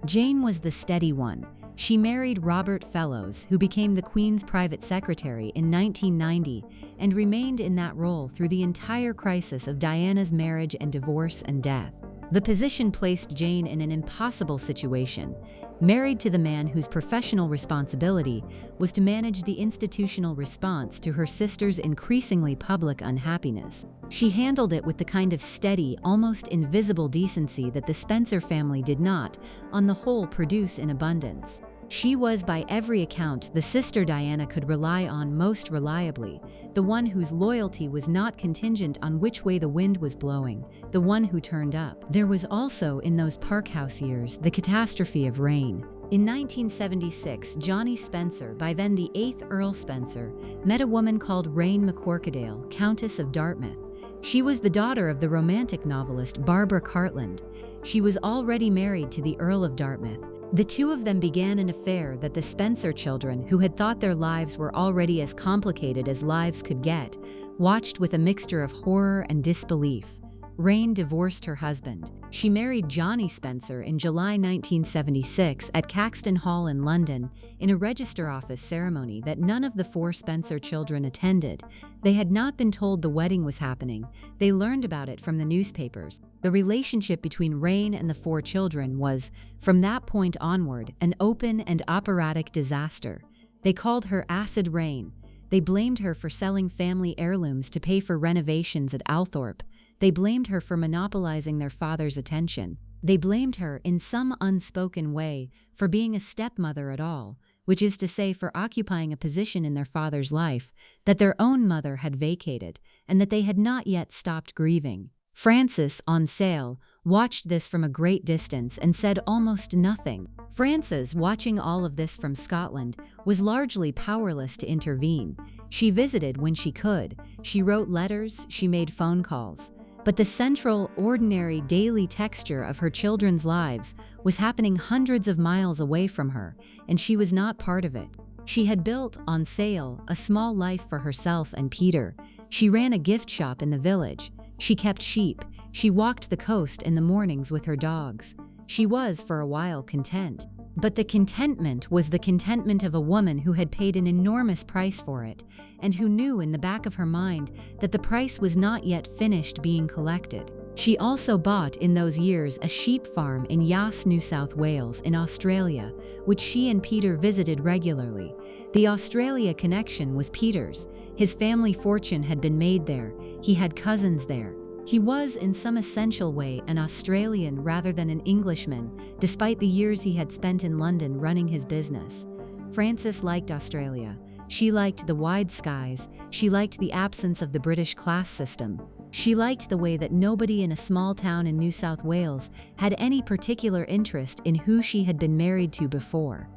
Jane was the steady one. She married Robert Fellows, who became the Queen's private secretary in 1990 and remained in that role through the entire crisis of Diana's marriage and divorce and death. The position placed Jane in an impossible situation, married to the man whose professional responsibility was to manage the institutional response to her sister's increasingly public unhappiness. She handled it with the kind of steady, almost invisible decency that the Spencer family did not, on the whole, produce in abundance. She was, by every account, the sister Diana could rely on most reliably, the one whose loyalty was not contingent on which way the wind was blowing, the one who turned up. There was also, in those Park House years, the catastrophe of rain. In 1976, Johnny Spencer, by then the 8th Earl Spencer, met a woman called Rain McCorquodale, Countess of Dartmouth. She was the daughter of the romantic novelist Barbara Cartland. She was already married to the Earl of Dartmouth. The two of them began an affair that the Spencer children, who had thought their lives were already as complicated as lives could get, watched with a mixture of horror and disbelief. Rain divorced her husband. She married Johnny Spencer in July 1976 at Caxton Hall in London in a register office ceremony that none of the 4 Spencer children attended. They had not been told the wedding was happening. They learned about it from the newspapers. The relationship between Rain and the 4 children was, from that point onward, an open and operatic disaster. They called her Acid Rain. They blamed her for selling family heirlooms to pay for renovations at Althorpe. They blamed her for monopolizing their father's attention. They blamed her, in some unspoken way, for being a stepmother at all, which is to say for occupying a position in their father's life that their own mother had vacated, and that they had not yet stopped grieving. Frances, on sale, watched this from a great distance and said almost nothing. Frances, watching all of this from Scotland, was largely powerless to intervene. She visited when she could. She wrote letters, she made phone calls. But the central, ordinary, daily texture of her children's lives was happening hundreds of miles away from her, and she was not part of it. She had built, on sale, a small life for herself and Peter. She ran a gift shop in the village. She kept sheep. She walked the coast in the mornings with her dogs. She was, for a while, content. But the contentment was the contentment of a woman who had paid an enormous price for it, and who knew in the back of her mind that the price was not yet finished being collected. She also bought, in those years, a sheep farm in Yass, New South Wales, in Australia, which she and Peter visited regularly. The Australia connection was Peter's. His family fortune had been made there. He had cousins there. He was, in some essential way, an Australian rather than an Englishman, despite the years he had spent in London running his business. Frances liked Australia. She liked the wide skies. She liked the absence of the British class system. She liked the way that nobody in a small town in New South Wales had any particular interest in who she had been married to before.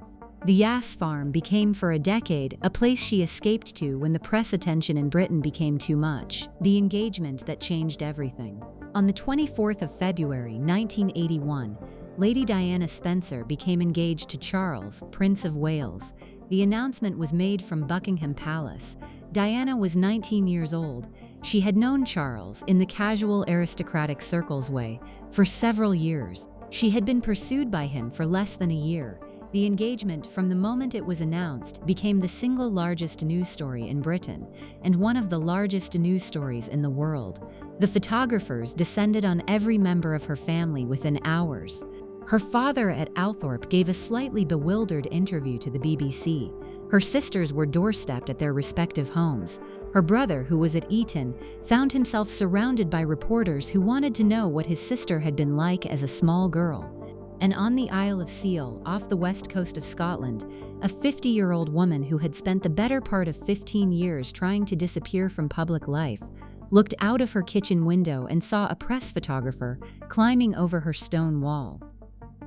The Yass farm became for a decade a place she escaped to when the press attention in Britain became too much. The engagement that changed everything. On the 24th of February 1981, Lady Diana Spencer became engaged to Charles, Prince of Wales. The announcement was made from Buckingham Palace. Diana was 19 years old. She had known Charles, in the casual aristocratic circles way, for several years. She had been pursued by him for less than a year. The engagement, from the moment it was announced, became the single largest news story in Britain, and one of the largest news stories in the world. The photographers descended on every member of her family within hours. Her father at Althorpe gave a slightly bewildered interview to the BBC. Her sisters were doorstepped at their respective homes. Her brother, who was at Eton, found himself surrounded by reporters who wanted to know what his sister had been like as a small girl. And on the Isle of Seal, off the west coast of Scotland, a 50-year-old woman who had spent the better part of 15 years trying to disappear from public life, looked out of her kitchen window and saw a press photographer climbing over her stone wall.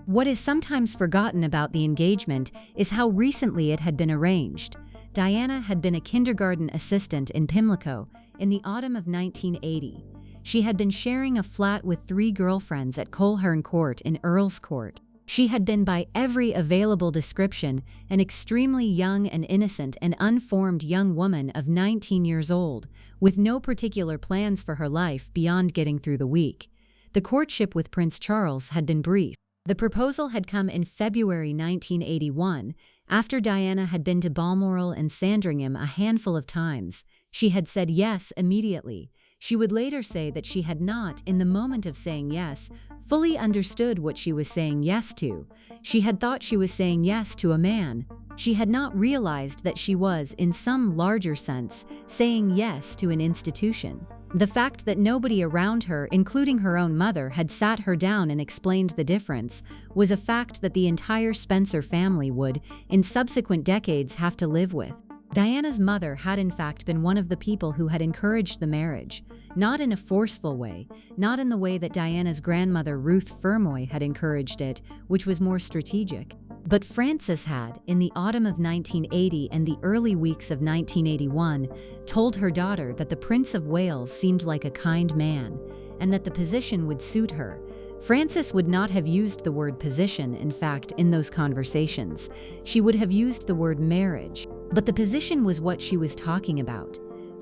What is sometimes forgotten about the engagement is how recently it had been arranged. Diana had been a kindergarten assistant in Pimlico in the autumn of 1980. She had been sharing a flat with 3 girlfriends at Coleherne Court in Earl's Court. She had been, by every available description, an extremely young and innocent and unformed young woman of 19 years old, with no particular plans for her life beyond getting through the week. The courtship with Prince Charles had been brief. The proposal had come in February 1981, after Diana had been to Balmoral and Sandringham a handful of times. She had said yes immediately. She would later say that she had not, in the moment of saying yes, fully understood what she was saying yes to. She had thought she was saying yes to a man. She had not realized that she was, in some larger sense, saying yes to an institution. The fact that nobody around her, including her own mother, had sat her down and explained the difference was a fact that the entire Spencer family would, in subsequent decades, have to live with. Diana's mother had in fact been one of the people who had encouraged the marriage, not in a forceful way, not in the way that Diana's grandmother Ruth Fermoy had encouraged it, which was more strategic. But Frances had, in the autumn of 1980 and the early weeks of 1981, told her daughter that the Prince of Wales seemed like a kind man, and that the position would suit her. Frances would not have used the word position, in fact, in those conversations. She would have used the word marriage. But the position was what she was talking about.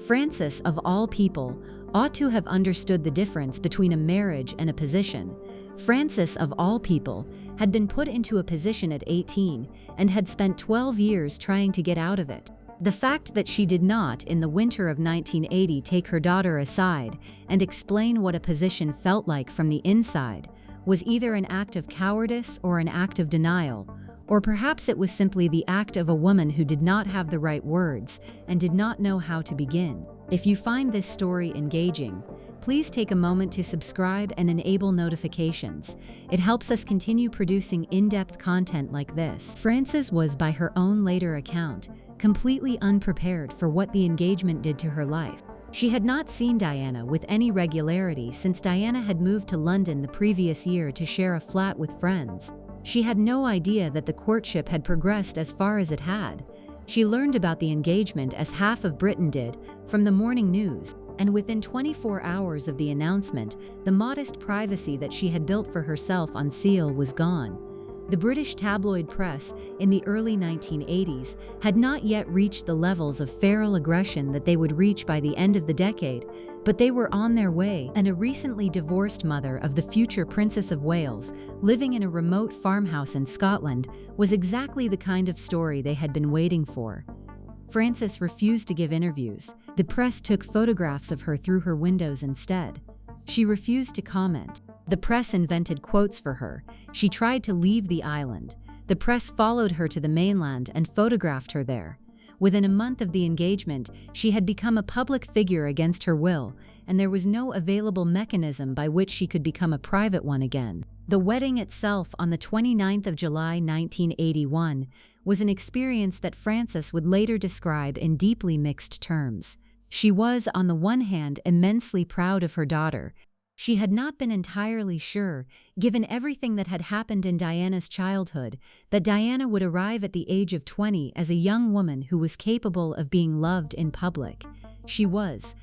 Frances, of all people, ought to have understood the difference between a marriage and a position. Frances, of all people, had been put into a position at 18 and had spent 12 years trying to get out of it. The fact that she did not, in the winter of 1980, take her daughter aside and explain what a position felt like from the inside was either an act of cowardice or an act of denial, or perhaps it was simply the act of a woman who did not have the right words and did not know how to begin. If you find this story engaging, please take a moment to subscribe and enable notifications. It helps us continue producing in-depth content like this. Frances was, by her own later account, completely unprepared for what the engagement did to her life. She had not seen Diana with any regularity since Diana had moved to London the previous year to share a flat with friends. She had no idea that the courtship had progressed as far as it had. She learned about the engagement, as half of Britain did, from the morning news, and within 24 hours of the announcement, the modest privacy that she had built for herself on Seal was gone. The British tabloid press, in the early 1980s, had not yet reached the levels of feral aggression that they would reach by the end of the decade, but they were on their way, and a recently divorced mother of the future Princess of Wales, living in a remote farmhouse in Scotland, was exactly the kind of story they had been waiting for. Frances refused to give interviews. The press took photographs of her through her windows instead. She refused to comment. The press invented quotes for her. She tried to leave the island. The press followed her to the mainland and photographed her there. Within a month of the engagement, she had become a public figure against her will, and there was no available mechanism by which she could become a private one again. The wedding itself, on the 29th of July 1981, was an experience that Frances would later describe in deeply mixed terms. She was, on the one hand, immensely proud of her daughter. She had not been entirely sure, given everything that had happened in Diana's childhood, that Diana would arrive at the age of 20 as a young woman who was capable of being loved in public. She was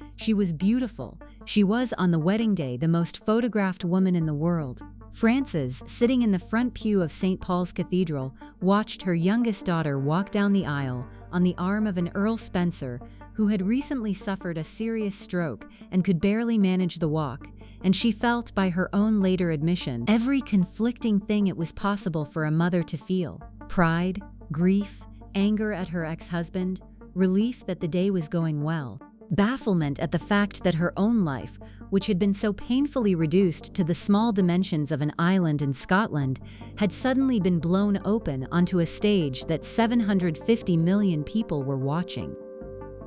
beautiful. She was, on the wedding day, the most photographed woman in the world. Frances, sitting in the front pew of St. Paul's Cathedral, watched her youngest daughter walk down the aisle on the arm of an Earl Spencer who had recently suffered a serious stroke and could barely manage the walk, and she felt, by her own later admission, every conflicting thing it was possible for a mother to feel: pride, grief, anger at her ex-husband, relief that the day was going well, bafflement at the fact that her own life, which had been so painfully reduced to the small dimensions of an island in Scotland, had suddenly been blown open onto a stage that 750 million people were watching.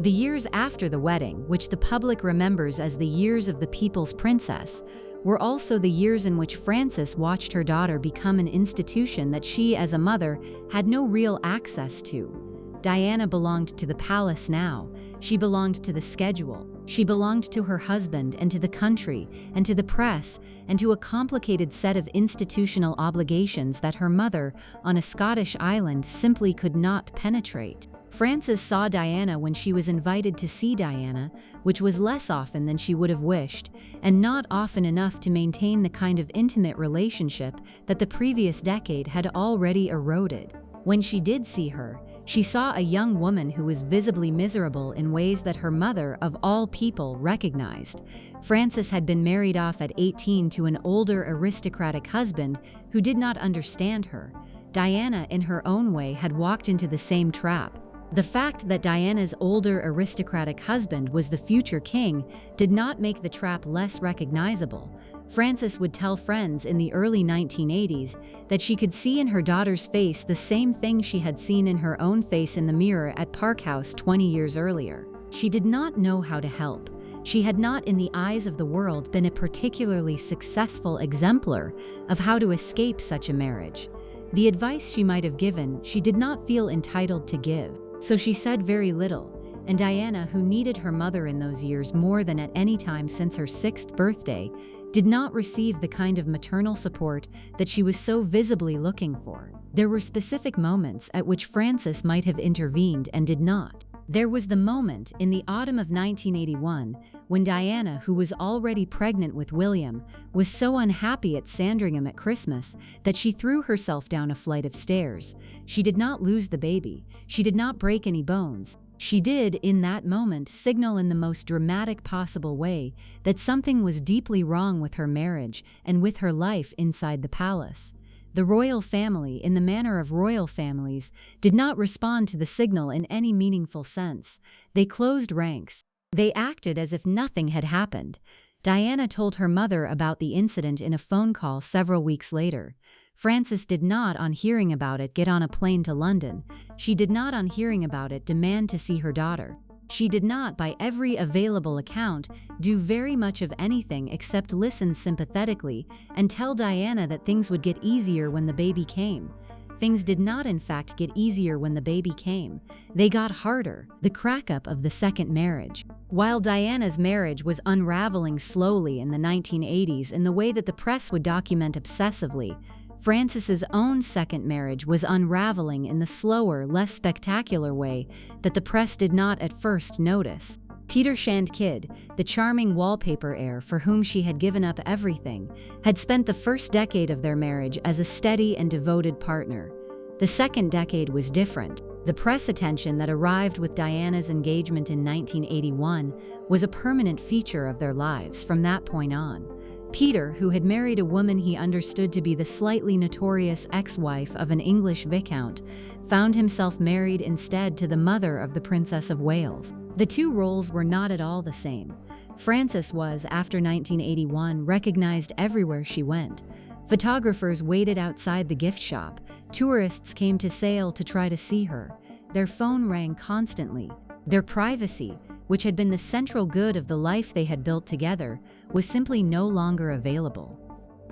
The years after the wedding, which the public remembers as the years of the People's Princess, were also the years in which Frances watched her daughter become an institution that she, as a mother, had no real access to. Diana belonged to the palace now. She belonged to the schedule. She belonged to her husband and to the country and to the press and to a complicated set of institutional obligations that her mother, on a Scottish island, simply could not penetrate. Frances saw Diana when she was invited to see Diana, which was less often than she would have wished, and not often enough to maintain the kind of intimate relationship that the previous decade had already eroded. When she did see her, she saw a young woman who was visibly miserable in ways that her mother, of all people, recognized. Frances had been married off at 18 to an older aristocratic husband who did not understand her. Diana, in her own way, had walked into the same trap. The fact that Diana's older aristocratic husband was the future king did not make the trap less recognizable. Frances would tell friends in the early 1980s that she could see in her daughter's face the same thing she had seen in her own face in the mirror at Park House 20 years earlier. She did not know how to help. She had not, in the eyes of the world, been a particularly successful exemplar of how to escape such a marriage. The advice she might have given, she did not feel entitled to give. So she said very little, and Diana, who needed her mother in those years more than at any time since her 6th birthday, did not receive the kind of maternal support that she was so visibly looking for. There were specific moments at which Frances might have intervened and did not. There was the moment in the autumn of 1981 when Diana, who was already pregnant with William, was so unhappy at Sandringham at Christmas that she threw herself down a flight of stairs. She did not lose the baby. She did not break any bones. She did, in that moment, signal in the most dramatic possible way that something was deeply wrong with her marriage and with her life inside the palace. The royal family, in the manner of royal families, did not respond to the signal in any meaningful sense. They closed ranks. They acted as if nothing had happened. Diana told her mother about the incident in a phone call several weeks later. Frances did not, on hearing about it, get on a plane to London. She did not, on hearing about it, demand to see her daughter. She did not, by every available account, do very much of anything except listen sympathetically and tell Diana that things would get easier when the baby came. Things did not, in fact, get easier when the baby came. They got harder, the crack-up of the second marriage. While Diana's marriage was unraveling slowly in the 1980s in the way that the press would document obsessively, Frances's own second marriage was unraveling in the slower, less spectacular way that the press did not at first notice. Peter Shand Kydd, the charming wallpaper heir for whom she had given up everything, had spent the first decade of their marriage as a steady and devoted partner. The second decade was different. The press attention that arrived with Diana's engagement in 1981 was a permanent feature of their lives from that point on. Peter, who had married a woman he understood to be the slightly notorious ex-wife of an English viscount, found himself married instead to the mother of the Princess of Wales. The two roles were not at all the same. Frances was, after 1981, recognized everywhere she went. Photographers waited outside the gift shop. Tourists came to Sale to try to see her. Their phone rang constantly. Their privacy, which had been the central good of the life they had built together, was simply no longer available.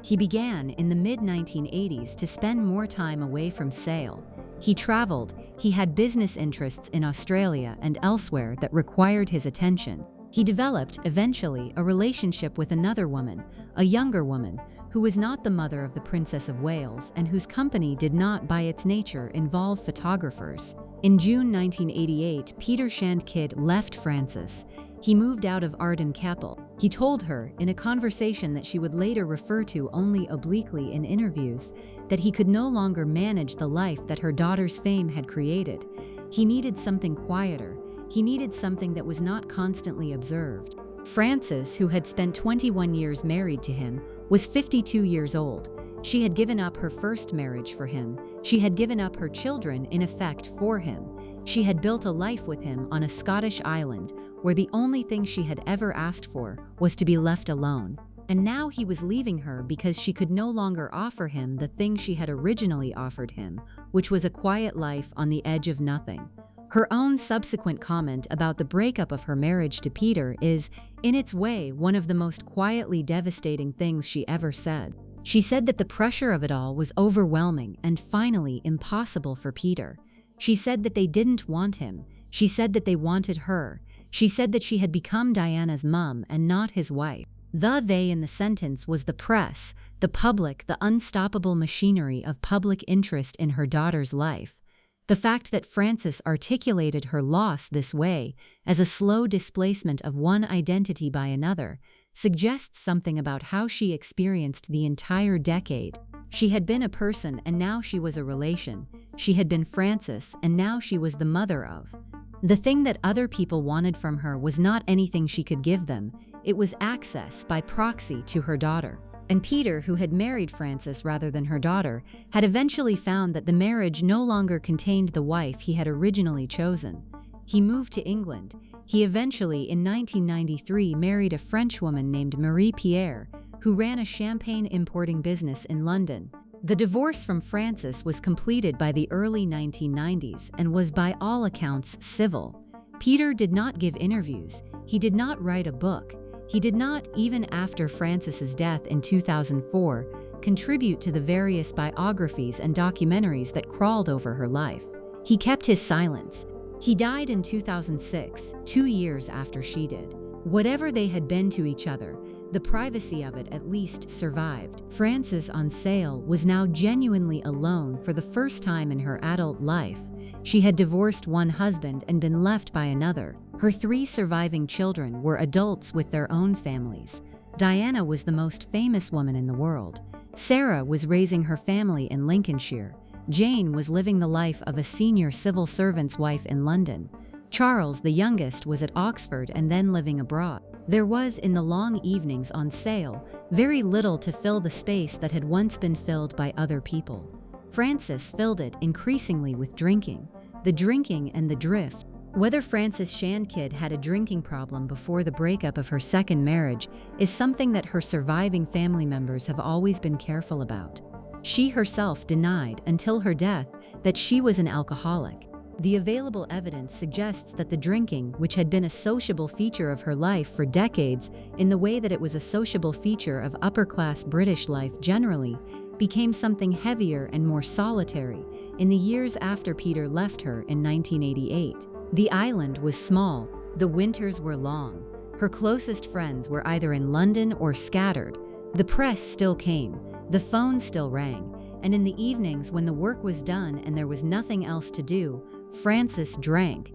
He began, in the mid-1980s, to spend more time away from Sale. He traveled, he had business interests in Australia and elsewhere that required his attention. He developed, eventually, a relationship with another woman, a younger woman, who was not the mother of the Princess of Wales and whose company did not, by its nature, involve photographers. In June 1988, Peter Shand Kydd left Frances. He moved out of Arden Capel. He told her, in a conversation that she would later refer to only obliquely in interviews, that he could no longer manage the life that her daughter's fame had created. He needed something quieter. He needed something that was not constantly observed. Frances, who had spent 21 years married to him, was 52 years old. She had given up her first marriage for him. She had given up her children, in effect, for him. She had built a life with him on a Scottish island where the only thing she had ever asked for was to be left alone. And now he was leaving her because she could no longer offer him the thing she had originally offered him, which was a quiet life on the edge of nothing. Her own subsequent comment about the breakup of her marriage to Peter is, in its way, one of the most quietly devastating things she ever said. She said that the pressure of it all was overwhelming and finally impossible for Peter. She said that they didn't want him. She said that they wanted her. She said that she had become Diana's mum and not his wife. The they in the sentence was the press, the public, the unstoppable machinery of public interest in her daughter's life. The fact that Frances articulated her loss this way, as a slow displacement of one identity by another, suggests something about how she experienced the entire decade. She had been a person and now she was a relation. She had been Frances and now she was the mother of. The thing that other people wanted from her was not anything she could give them. It was access by proxy to her daughter. And Peter, who had married Frances rather than her daughter, had eventually found that the marriage no longer contained the wife he had originally chosen. He moved to England. He eventually, in 1993, married a Frenchwoman named Henri Paul, who ran a champagne importing business in London. The divorce from Frances was completed by the early 1990s and was by all accounts civil. Peter did not give interviews. He did not write a book. He did not, even after Frances's death in 2004, contribute to the various biographies and documentaries that crawled over her life. He kept his silence. He died in 2006, 2 years after she did. Whatever they had been to each other, the privacy of it at least survived. Frances on Sale was now genuinely alone for the first time in her adult life. She had divorced one husband and been left by another. Her 3 surviving children were adults with their own families. Diana was the most famous woman in the world. Sarah was raising her family in Lincolnshire. Jane was living the life of a senior civil servant's wife in London. Charles, the youngest, was at Oxford and then living abroad. There was, in the long evenings on Sale, very little to fill the space that had once been filled by other people. Frances filled it increasingly with drinking. The drinking and the drift. Whether Frances Shand Kydd had a drinking problem before the breakup of her second marriage is something that her surviving family members have always been careful about. She herself denied, until her death, that she was an alcoholic. The available evidence suggests that the drinking, which had been a sociable feature of her life for decades in the way that it was a sociable feature of upper-class British life generally, became something heavier and more solitary in the years after Peter left her in 1988. The island was small. The winters were long. Her closest friends were either in London or scattered. The press still came. The phone still rang. And in the evenings, when the work was done and there was nothing else to do, Frances drank.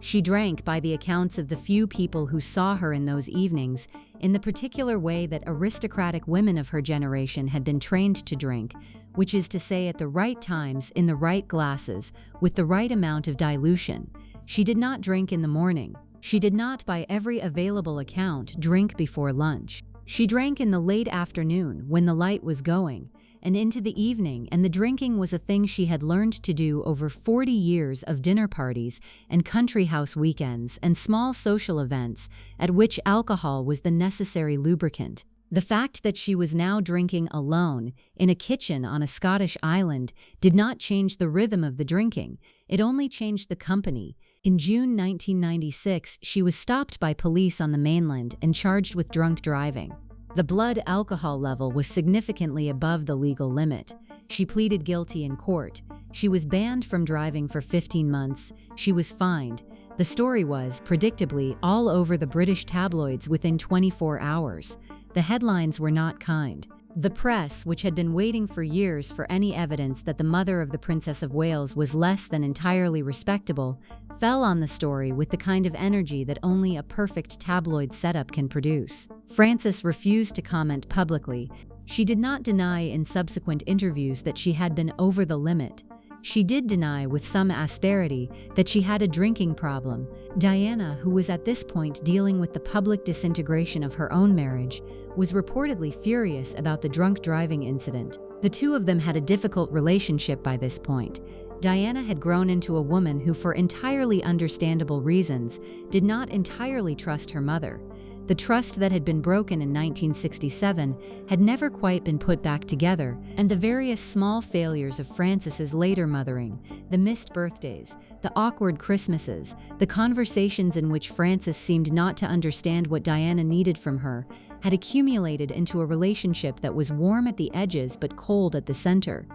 She drank, by the accounts of the few people who saw her in those evenings, in the particular way that aristocratic women of her generation had been trained to drink, which is to say at the right times, in the right glasses, with the right amount of dilution. She did not drink in the morning. She did not, by every available account, drink before lunch. She drank in the late afternoon, when the light was going, and into the evening, and the drinking was a thing she had learned to do over 40 years of dinner parties and country house weekends and small social events at which alcohol was the necessary lubricant. The fact that she was now drinking alone in a kitchen on a Scottish island did not change the rhythm of the drinking. It only changed the company. In June 1996, she was stopped by police on the mainland and charged with drunk driving. The blood alcohol level was significantly above the legal limit. She pleaded guilty in court. She was banned from driving for 15 months. She was fined. The story was, predictably, all over the British tabloids within 24 hours. The headlines were not kind. The press, which had been waiting for years for any evidence that the mother of the Princess of Wales was less than entirely respectable, fell on the story with the kind of energy that only a perfect tabloid setup can produce. Frances refused to comment publicly. She did not deny in subsequent interviews that she had been over the limit. She did deny with some asperity that she had a drinking problem. Diana, who was at this point dealing with the public disintegration of her own marriage, was reportedly furious about the drunk driving incident. The two of them had a difficult relationship by this point. Diana had grown into a woman who, for entirely understandable reasons, did not entirely trust her mother. The trust that had been broken in 1967 had never quite been put back together, and the various small failures of Frances's later mothering, the missed birthdays, the awkward Christmases, the conversations in which Frances seemed not to understand what Diana needed from her, had accumulated into a relationship that was warm at the edges but cold at the center.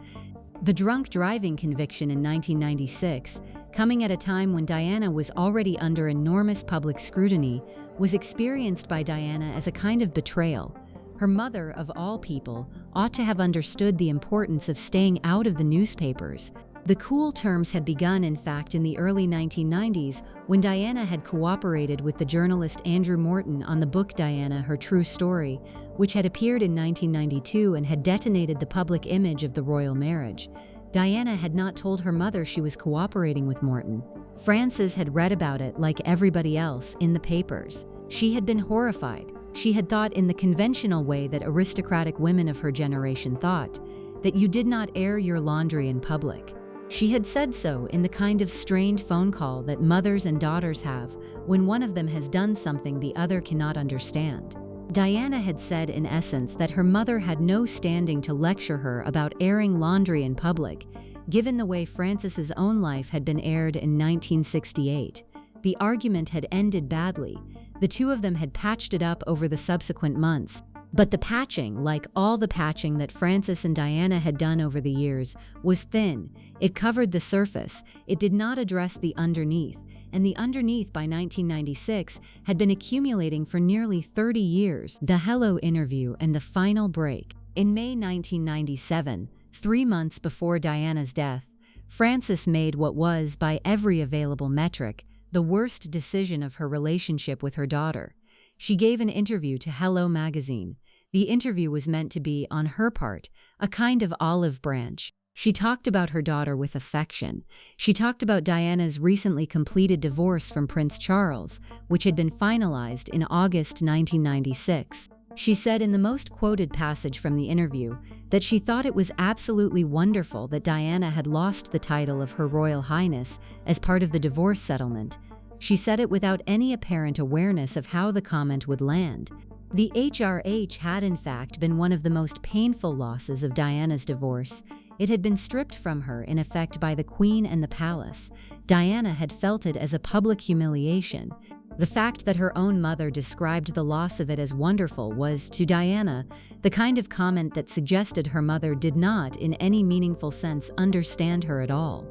The drunk driving conviction in 1996, coming at a time when Diana was already under enormous public scrutiny, was experienced by Diana as a kind of betrayal. Her mother, of all people, ought to have understood the importance of staying out of the newspapers. The cool terms had begun, in fact, in the early 1990s, when Diana had cooperated with the journalist Andrew Morton on the book Diana, Her True Story, which had appeared in 1992 and had detonated the public image of the royal marriage. Diana had not told her mother she was cooperating with Morton. Frances had read about it, like everybody else, in the papers. She had been horrified. She had thought in the conventional way that aristocratic women of her generation thought, that you did not air your laundry in public. She had said so in the kind of strained phone call that mothers and daughters have when one of them has done something the other cannot understand. Diana had said in essence that her mother had no standing to lecture her about airing laundry in public, given the way Frances's own life had been aired in 1968. The argument had ended badly. The two of them had patched it up over the subsequent months. But the patching, like all the patching that Frances and Diana had done over the years, was thin. It covered the surface. It did not address the underneath. And the underneath by 1996 had been accumulating for nearly 30 years. The Hello interview and the final break. In May 1997, 3 months before Diana's death, Frances made what was, by every available metric, the worst decision of her relationship with her daughter. She gave an interview to Hello magazine. The interview was meant to be, on her part, a kind of olive branch. She talked about her daughter with affection. She talked about Diana's recently completed divorce from Prince Charles, which had been finalized in August 1996. She said in the most quoted passage from the interview that she thought it was absolutely wonderful that Diana had lost the title of Her Royal Highness as part of the divorce settlement. She said it without any apparent awareness of how the comment would land. The HRH had in fact been one of the most painful losses of Diana's divorce. It had been stripped from her in effect by the Queen and the palace. Diana had felt it as a public humiliation. The fact that her own mother described the loss of it as wonderful was, to Diana, the kind of comment that suggested her mother did not, in any meaningful sense, understand her at all.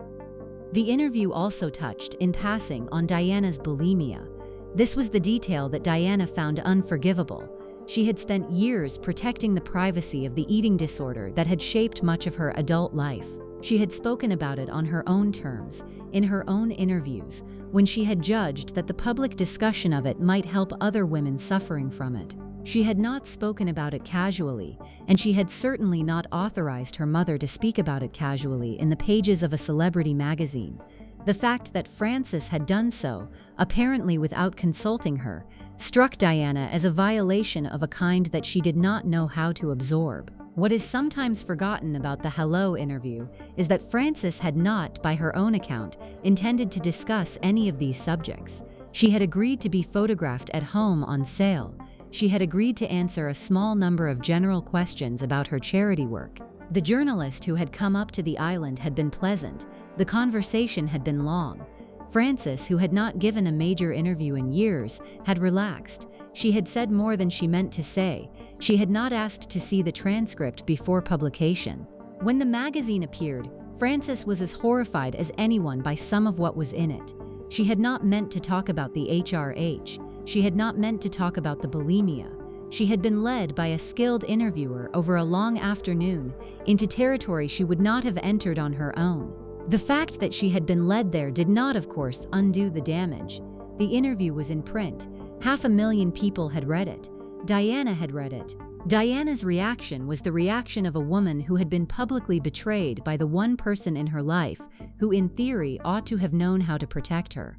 The interview also touched, in passing, on Diana's bulimia. This was the detail that Diana found unforgivable. She had spent years protecting the privacy of the eating disorder that had shaped much of her adult life. She had spoken about it on her own terms, in her own interviews, when she had judged that the public discussion of it might help other women suffering from it. She had not spoken about it casually, and she had certainly not authorized her mother to speak about it casually in the pages of a celebrity magazine. The fact that Frances had done so, apparently without consulting her, struck Diana as a violation of a kind that she did not know how to absorb. What is sometimes forgotten about the Hello interview is that Frances had not, by her own account, intended to discuss any of these subjects. She had agreed to be photographed at home on sale. She had agreed to answer a small number of general questions about her charity work. The journalist who had come up to the island had been pleasant. The conversation had been long. Frances, who had not given a major interview in years, had relaxed. She had said more than she meant to say. She had not asked to see the transcript before publication. When the magazine appeared, Frances was as horrified as anyone by some of what was in it. She had not meant to talk about the HRH. She had not meant to talk about the bulimia. She had been led by a skilled interviewer over a long afternoon into territory she would not have entered on her own. The fact that she had been led there did not, of course, undo the damage. The interview was in print. 500,000 people had read it. Diana had read it. Diana's reaction was the reaction of a woman who had been publicly betrayed by the one person in her life who, in theory, ought to have known how to protect her.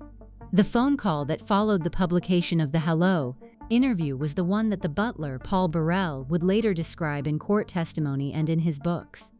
The phone call that followed the publication of the Hello interview was the one that the butler, Paul Burrell, would later describe in court testimony and in his books.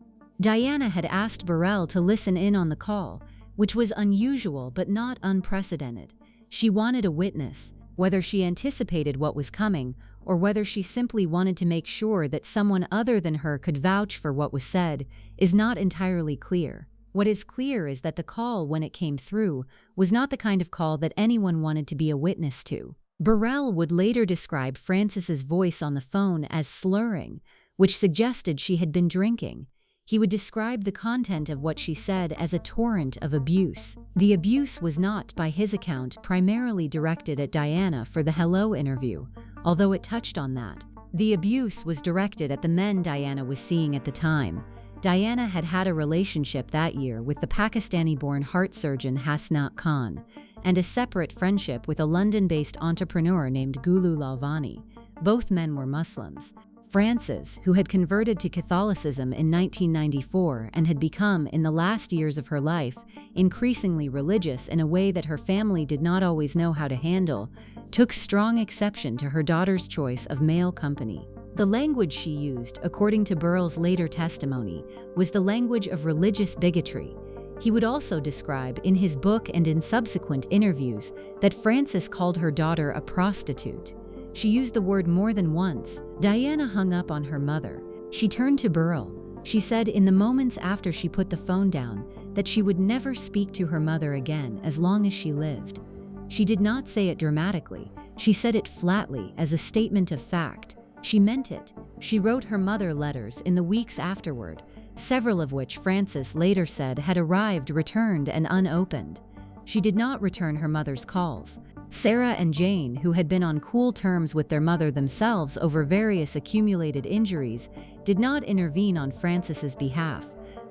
Diana had asked Burrell to listen in on the call, which was unusual but not unprecedented. She wanted a witness. Whether she anticipated what was coming, or whether she simply wanted to make sure that someone other than her could vouch for what was said, is not entirely clear. What is clear is that the call, when it came through, was not the kind of call that anyone wanted to be a witness to. Burrell would later describe Frances's voice on the phone as slurring, which suggested she had been drinking. He would describe the content of what she said as a torrent of abuse. The abuse was not, by his account, primarily directed at Diana for the Hello interview, although it touched on that. The abuse was directed at the men Diana was seeing at the time. Diana had had a relationship that year with the Pakistani-born heart surgeon Hasnat Khan, and a separate friendship with a London-based entrepreneur named Gulu Lalvani. Both men were Muslims. Frances, who had converted to Catholicism in 1994 and had become, in the last years of her life, increasingly religious in a way that her family did not always know how to handle, took strong exception to her daughter's choice of male company. The language she used, according to Burrell's later testimony, was the language of religious bigotry. He would also describe, in his book and in subsequent interviews, that Frances called her daughter a prostitute. She used the word more than once. Diana hung up on her mother. She turned to Burrell. She said in the moments after she put the phone down that she would never speak to her mother again as long as she lived. She did not say it dramatically. She said it flatly as a statement of fact. She meant it. She wrote her mother letters in the weeks afterward, several of which Frances later said had arrived returned and unopened. She did not return her mother's calls. Sarah and Jane, who had been on cool terms with their mother themselves over various accumulated injuries, did not intervene on Frances's behalf.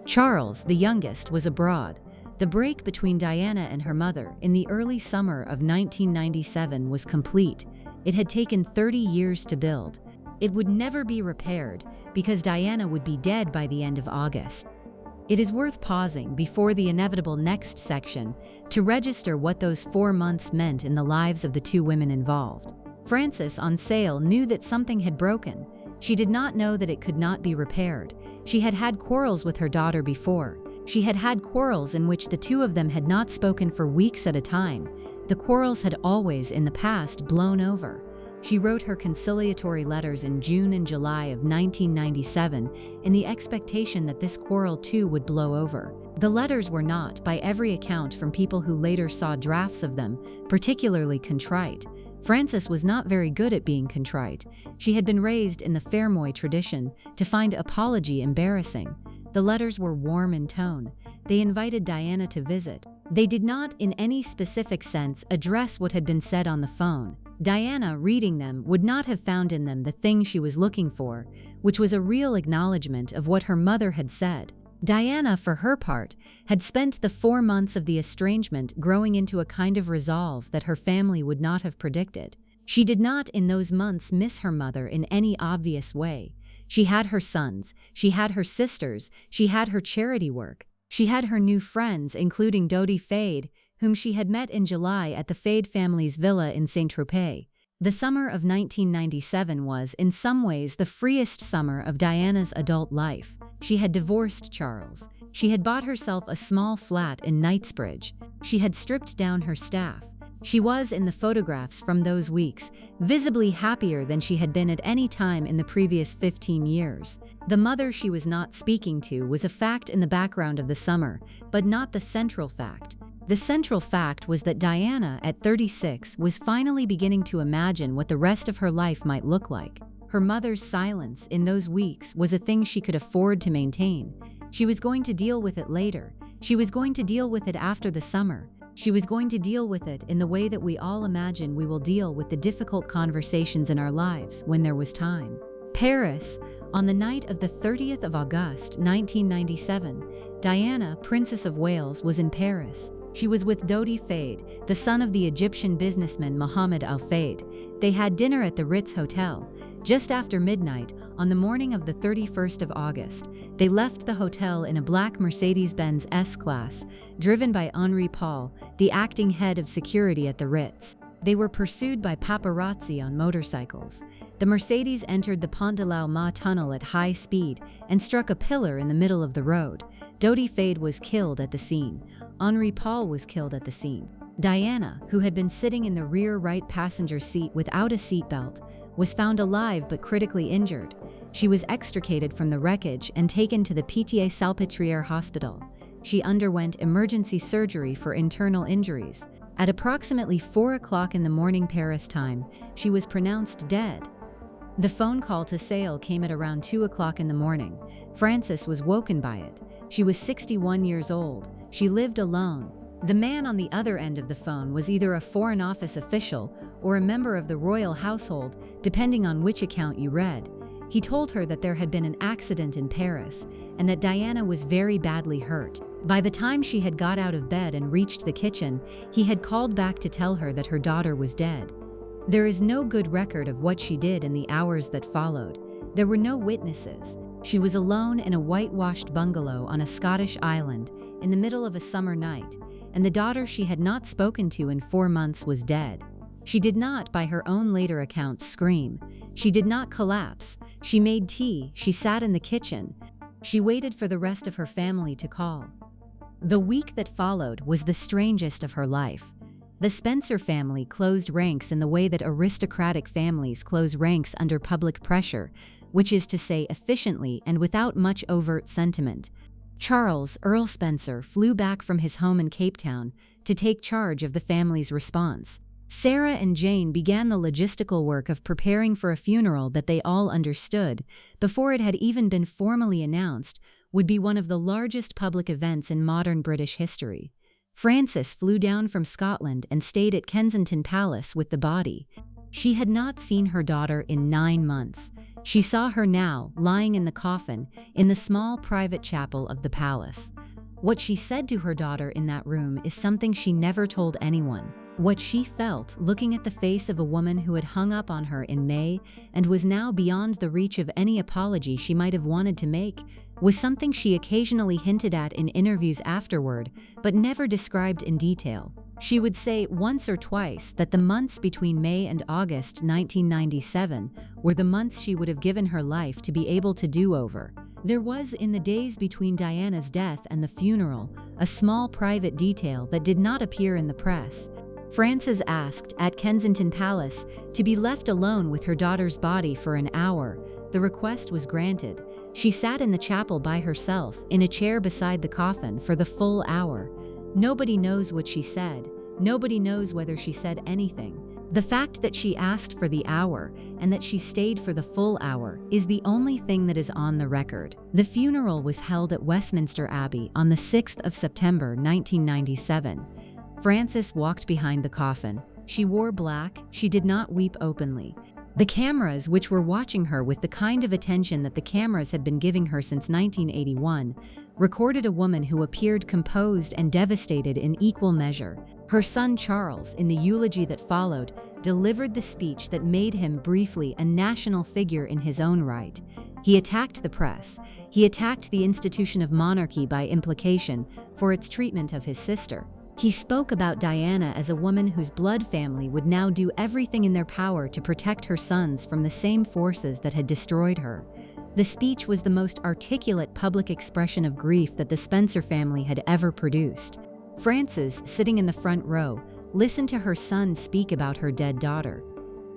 Charles, the youngest, was abroad. The break between Diana and her mother in the early summer of 1997 was complete. It had taken 30 years to build. It would never be repaired because Diana would be dead by the end of August. It is worth pausing before the inevitable next section to register what those 4 months meant in the lives of the two women involved. Frances, on sale, knew that something had broken. She did not know that it could not be repaired. She had had quarrels with her daughter before. She had had quarrels in which the two of them had not spoken for weeks at a time. The quarrels had always, in the past, blown over. She wrote her conciliatory letters in June and July of 1997 in the expectation that this quarrel too would blow over. The letters were not, by every account from people who later saw drafts of them, particularly contrite. Frances was not very good at being contrite. She had been raised in the Fermoy tradition to find apology embarrassing. The letters were warm in tone. They invited Diana to visit. They did not, in any specific sense, address what had been said on the phone. Diana, reading them, would not have found in them the thing she was looking for, which was a real acknowledgement of what her mother had said. Diana, for her part, had spent the 4 months of the estrangement growing into a kind of resolve that her family would not have predicted. She did not, in those months, miss her mother in any obvious way. She had her sons, she had her sisters, she had her charity work. She had her new friends, including Dodi Fayed, whom she had met in July at the Fayed family's villa in Saint-Tropez. The summer of 1997 was, in some ways, the freest summer of Diana's adult life. She had divorced Charles. She had bought herself a small flat in Knightsbridge. She had stripped down her staff. She was, in the photographs from those weeks, visibly happier than she had been at any time in the previous 15 years. The mother she was not speaking to was a fact in the background of the summer, but not the central fact. The central fact was that Diana, at 36, was finally beginning to imagine what the rest of her life might look like. Her mother's silence in those weeks was a thing she could afford to maintain. She was going to deal with it later. She was going to deal with it after the summer. She was going to deal with it in the way that we all imagine we will deal with the difficult conversations in our lives when there was time. Paris, on the night of the 30th of August, 1997, Diana, Princess of Wales, was in Paris. She was with Dodi Fayed, the son of the Egyptian businessman Mohammed Al Fayed. They had dinner at the Ritz Hotel. Just after midnight, on the morning of the 31st of August, they left the hotel in a black Mercedes-Benz S-Class, driven by Henri Paul, the acting head of security at the Ritz. They were pursued by paparazzi on motorcycles. The Mercedes entered the Pont de l'Alma tunnel at high speed and struck a pillar in the middle of the road. Dodi Fayed was killed at the scene. Henri Paul was killed at the scene. Diana, who had been sitting in the rear right passenger seat without a seatbelt, was found alive but critically injured. She was extricated from the wreckage and taken to the Pitié-Salpêtrière hospital. She underwent emergency surgery for internal injuries. At approximately 4 o'clock in the morning Paris time, she was pronounced dead. The phone call to Sale came at around 2 o'clock in the morning. Frances was woken by it. She was 61 years old. She lived alone. The man on the other end of the phone was either a Foreign Office official or a member of the royal household, depending on which account you read. He told her that there had been an accident in Paris and that Diana was very badly hurt. By the time she had got out of bed and reached the kitchen, he had called back to tell her that her daughter was dead. There is no good record of what she did in the hours that followed. There were no witnesses. She was alone in a whitewashed bungalow on a Scottish island in the middle of a summer night, and the daughter she had not spoken to in 4 months was dead. She did not, by her own later account, scream. She did not collapse. She made tea. She sat in the kitchen. She waited for the rest of her family to call. The week that followed was the strangest of her life. The Spencer family closed ranks in the way that aristocratic families close ranks under public pressure, which is to say efficiently and without much overt sentiment. Charles, Earl Spencer, flew back from his home in Cape Town to take charge of the family's response. Sarah and Jane began the logistical work of preparing for a funeral that they all understood, before it had even been formally announced, would be one of the largest public events in modern British history. Frances flew down from Scotland and stayed at Kensington Palace with the body. She had not seen her daughter in 9 months. She saw her now, lying in the coffin, in the small private chapel of the palace. What she said to her daughter in that room is something she never told anyone. What she felt, looking at the face of a woman who had hung up on her in May and was now beyond the reach of any apology she might have wanted to make, was something she occasionally hinted at in interviews afterward, but never described in detail. She would say once or twice that the months between May and August 1997 were the months she would have given her life to be able to do over. There was, in the days between Diana's death and the funeral, a small private detail that did not appear in the press. Frances asked, at Kensington Palace, to be left alone with her daughter's body for an hour. The request was granted. She sat in the chapel by herself, in a chair beside the coffin, for the full hour. Nobody knows what she said. Nobody knows whether she said anything. The fact that she asked for the hour, and that she stayed for the full hour, is the only thing that is on the record. The funeral was held at Westminster Abbey on the 6th of September 1997. Frances walked behind the coffin. She wore black. She did not weep openly. The cameras, which were watching her with the kind of attention that the cameras had been giving her since 1981, recorded a woman who appeared composed and devastated in equal measure. Her son Charles, in the eulogy that followed, delivered the speech that made him briefly a national figure in his own right. He attacked the press. He attacked the institution of monarchy by implication for its treatment of his sister. He spoke about Diana as a woman whose blood family would now do everything in their power to protect her sons from the same forces that had destroyed her. The speech was the most articulate public expression of grief that the Spencer family had ever produced. Frances, sitting in the front row, listened to her son speak about her dead daughter.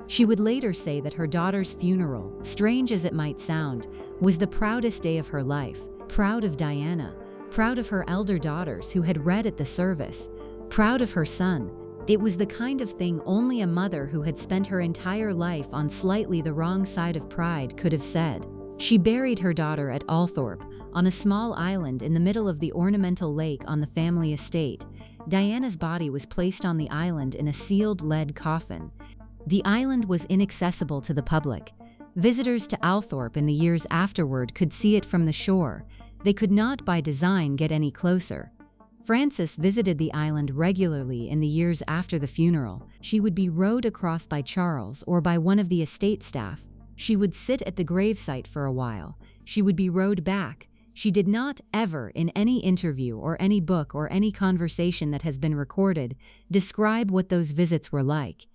She would later say that her daughter's funeral, strange as it might sound, was the proudest day of her life, proud of Diana, proud of her elder daughters who had read at the service, proud of her son. It was the kind of thing only a mother who had spent her entire life on slightly the wrong side of pride could have said. She buried her daughter at Althorpe, on a small island in the middle of the ornamental lake on the family estate. Diana's body was placed on the island in a sealed lead coffin. The island was inaccessible to the public. Visitors to Althorpe in the years afterward could see it from the shore. They could not, by design, get any closer. Frances visited the island regularly in the years after the funeral. She would be rowed across by Charles or by one of the estate staff. She would sit at the gravesite for a while. She would be rowed back. She did not ever, in any interview or any book or any conversation that has been recorded, describe what those visits were like.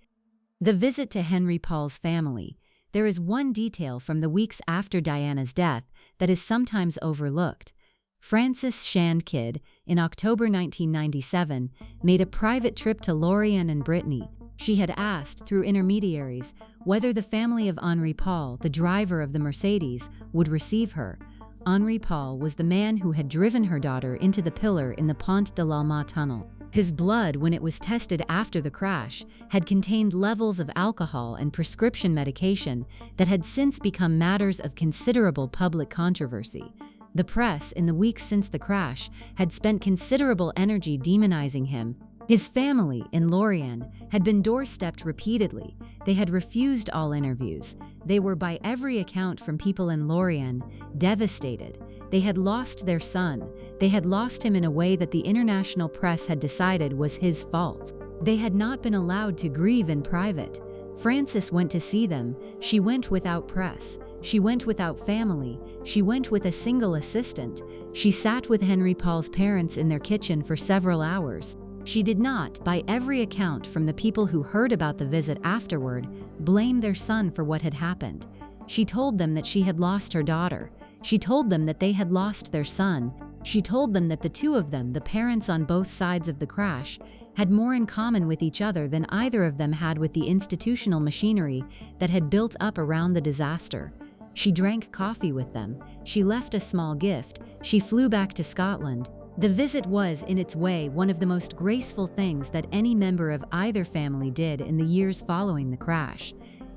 The visit to Henri Paul's family. There is one detail from the weeks after Diana's death that is sometimes overlooked. Frances Shand Kydd, in October 1997, made a private trip to Lorient and Brittany. She had asked, through intermediaries, whether the family of Henri Paul, the driver of the Mercedes, would receive her. Henri Paul was the man who had driven her daughter into the pillar in the Pont de l'Alma tunnel. His blood, when it was tested after the crash, had contained levels of alcohol and prescription medication that had since become matters of considerable public controversy. The press, in the weeks since the crash, had spent considerable energy demonizing him. His family, in Lorient, had been doorstepped repeatedly. They had refused all interviews. They were, by every account from people in Lorient, devastated. They had lost their son. They had lost him in a way that the international press had decided was his fault. They had not been allowed to grieve in private. Frances went to see them. She went without press. She went without family. She went with a single assistant. She sat with Henri Paul's parents in their kitchen for several hours. She did not, by every account from the people who heard about the visit afterward, blame their son for what had happened. She told them that she had lost her daughter. She told them that they had lost their son. She told them that the two of them, the parents on both sides of the crash, had more in common with each other than either of them had with the institutional machinery that had built up around the disaster. She drank coffee with them. She left a small gift. She flew back to Scotland. The visit was, in its way, one of the most graceful things that any member of either family did in the years following the crash.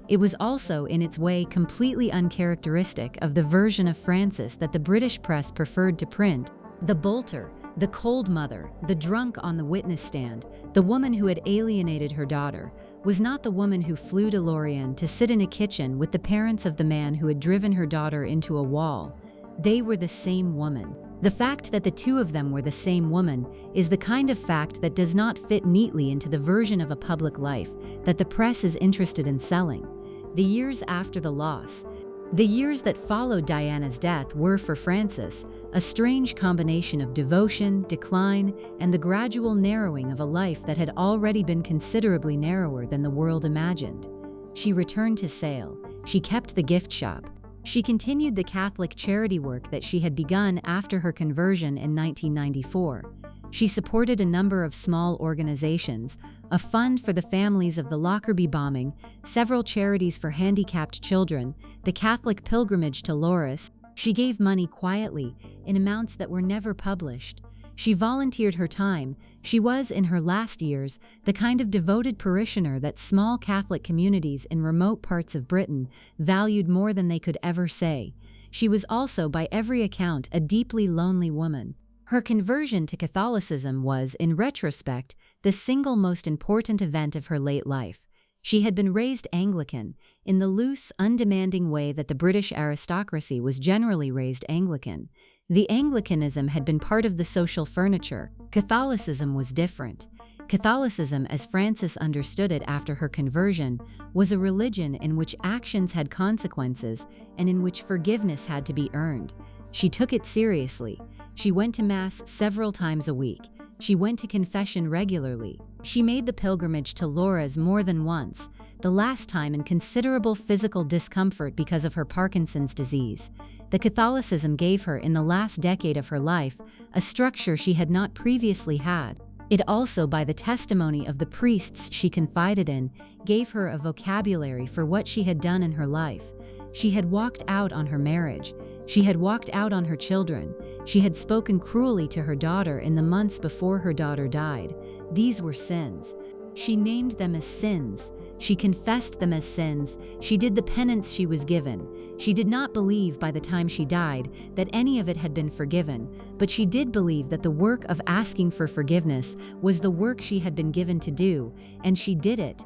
It was also, in its way, completely uncharacteristic of the version of Frances that the British press preferred to print. The bolter, the cold mother, the drunk on the witness stand, the woman who had alienated her daughter, was not the woman who flew to Lorient to sit in a kitchen with the parents of the man who had driven her daughter into a wall. They were the same woman. The fact that the two of them were the same woman is the kind of fact that does not fit neatly into the version of a public life that the press is interested in selling. The years after the loss, the years that followed Diana's death were, for Frances, a strange combination of devotion, decline, and the gradual narrowing of a life that had already been considerably narrower than the world imagined. She returned to Sale. She kept the gift shop. She continued the Catholic charity work that she had begun after her conversion in 1994. She supported a number of small organizations, a fund for the families of the Lockerbie bombing, several charities for handicapped children, the Catholic pilgrimage to Lourdes. She gave money quietly, in amounts that were never published. She volunteered her time. She was, in her last years, the kind of devoted parishioner that small Catholic communities in remote parts of Britain valued more than they could ever say. She was also, by every account, a deeply lonely woman. Her conversion to Catholicism was, in retrospect, the single most important event of her late life. She had been raised Anglican, in the loose, undemanding way that the British aristocracy was generally raised Anglican. The Anglicanism had been part of the social furniture. Catholicism was different. Catholicism, as Frances understood it after her conversion, was a religion in which actions had consequences and in which forgiveness had to be earned. She took it seriously. She went to Mass several times a week. She went to confession regularly. She made the pilgrimage to Lourdes more than once, the last time in considerable physical discomfort because of her Parkinson's disease. The Catholicism gave her, in the last decade of her life, a structure she had not previously had. It also, by the testimony of the priests she confided in, gave her a vocabulary for what she had done in her life. She had walked out on her marriage. She had walked out on her children. She had spoken cruelly to her daughter in the months before her daughter died. These were sins. She named them as sins. She confessed them as sins. She did the penance she was given. She did not believe by the time she died that any of it had been forgiven, but she did believe that the work of asking for forgiveness was the work she had been given to do, and she did it.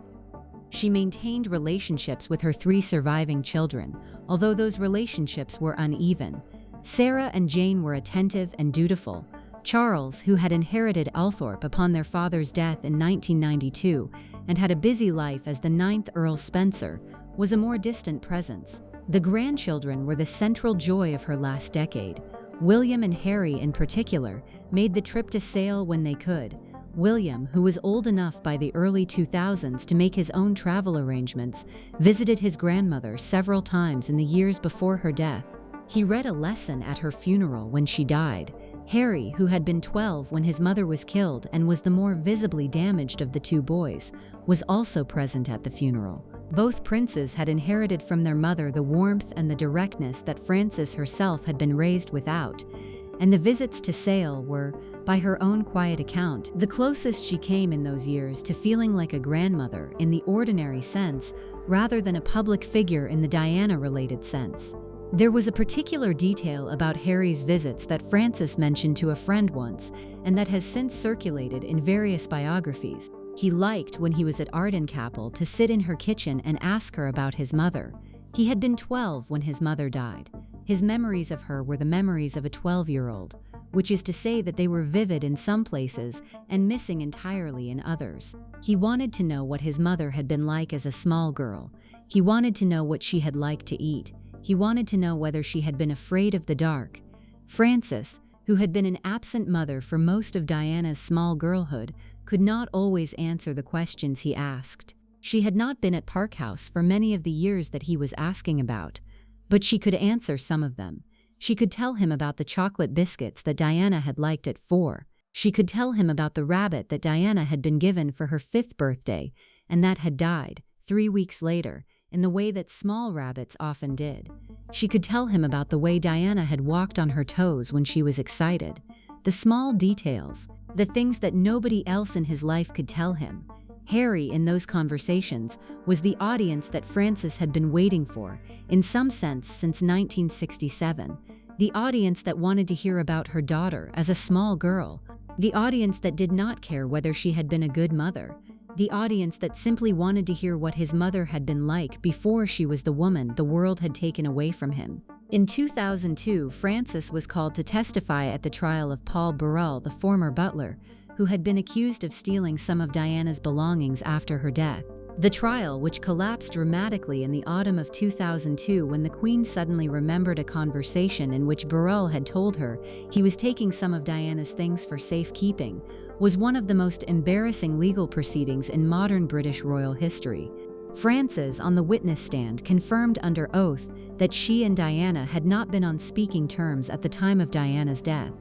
She maintained relationships with her 3 surviving children, although those relationships were uneven. Sarah and Jane were attentive and dutiful. Charles, who had inherited Althorp upon their father's death in 1992 and had a busy life as the 9th Earl Spencer, was a more distant presence. The grandchildren were the central joy of her last decade. William and Harry, in particular, made the trip to Sale when they could. William, who was old enough by the early 2000s to make his own travel arrangements, visited his grandmother several times in the years before her death. He read a lesson at her funeral when she died. Harry, who had been 12 when his mother was killed and was the more visibly damaged of the 2 boys, was also present at the funeral. Both princes had inherited from their mother the warmth and the directness that Frances herself had been raised without, and the visits to Sale were, by her own quiet account, the closest she came in those years to feeling like a grandmother in the ordinary sense rather than a public figure in the Diana-related sense. There was a particular detail about Harry's visits that Frances mentioned to a friend once, and that has since circulated in various biographies. He liked, when he was at Ardenkapelle, to sit in her kitchen and ask her about his mother. He had been 12 when his mother died. His memories of her were the memories of a 12-year-old. which is to say that they were vivid in some places and missing entirely in others. He wanted to know what his mother had been like as a small girl. He wanted to know what she had liked to eat. He wanted to know whether she had been afraid of the dark. Frances, who had been an absent mother for most of Diana's small girlhood, could not always answer the questions he asked. She had not been at Park House for many of the years that he was asking about, but she could answer some of them. She could tell him about the chocolate biscuits that Diana had liked at 4. She could tell him about the rabbit that Diana had been given for her 5th birthday and that had died 3 weeks later, in the way that small rabbits often did. She could tell him about the way Diana had walked on her toes when she was excited. The small details, the things that nobody else in his life could tell him. Harry, in those conversations, was the audience that Frances had been waiting for, in some sense since 1967. The audience that wanted to hear about her daughter as a small girl. The audience that did not care whether she had been a good mother. The audience that simply wanted to hear what his mother had been like before she was the woman the world had taken away from him. In 2002, Frances was called to testify at the trial of Paul Burrell, the former butler, who had been accused of stealing some of Diana's belongings after her death. The trial, which collapsed dramatically in the autumn of 2002 when the Queen suddenly remembered a conversation in which Burrell had told her he was taking some of Diana's things for safekeeping, was one of the most embarrassing legal proceedings in modern British royal history. Frances, on the witness stand, confirmed under oath that she and Diana had not been on speaking terms at the time of Diana's death.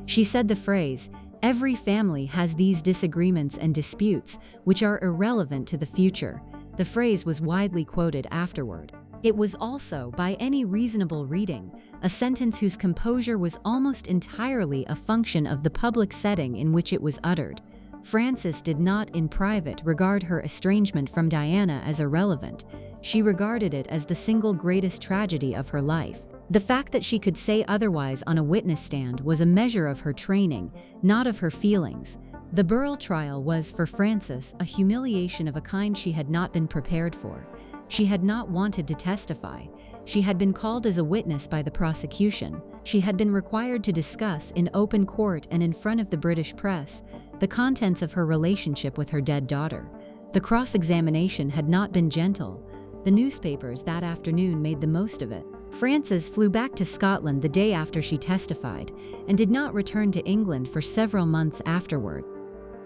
She said the phrase, "Every family has these disagreements and disputes, which are irrelevant to the future." The phrase was widely quoted afterward. It was also, by any reasonable reading, a sentence whose composure was almost entirely a function of the public setting in which it was uttered. Frances did not, in private, regard her estrangement from Diana as irrelevant. She regarded it as the single greatest tragedy of her life. The fact that she could say otherwise on a witness stand was a measure of her training, not of her feelings. The Burrell trial was, for Frances, a humiliation of a kind she had not been prepared for. She had not wanted to testify. She had been called as a witness by the prosecution. She had been required to discuss, in open court and in front of the British press, the contents of her relationship with her dead daughter. The cross-examination had not been gentle. The newspapers that afternoon made the most of it. Frances flew back to Scotland the day after she testified and did not return to England for several months afterward.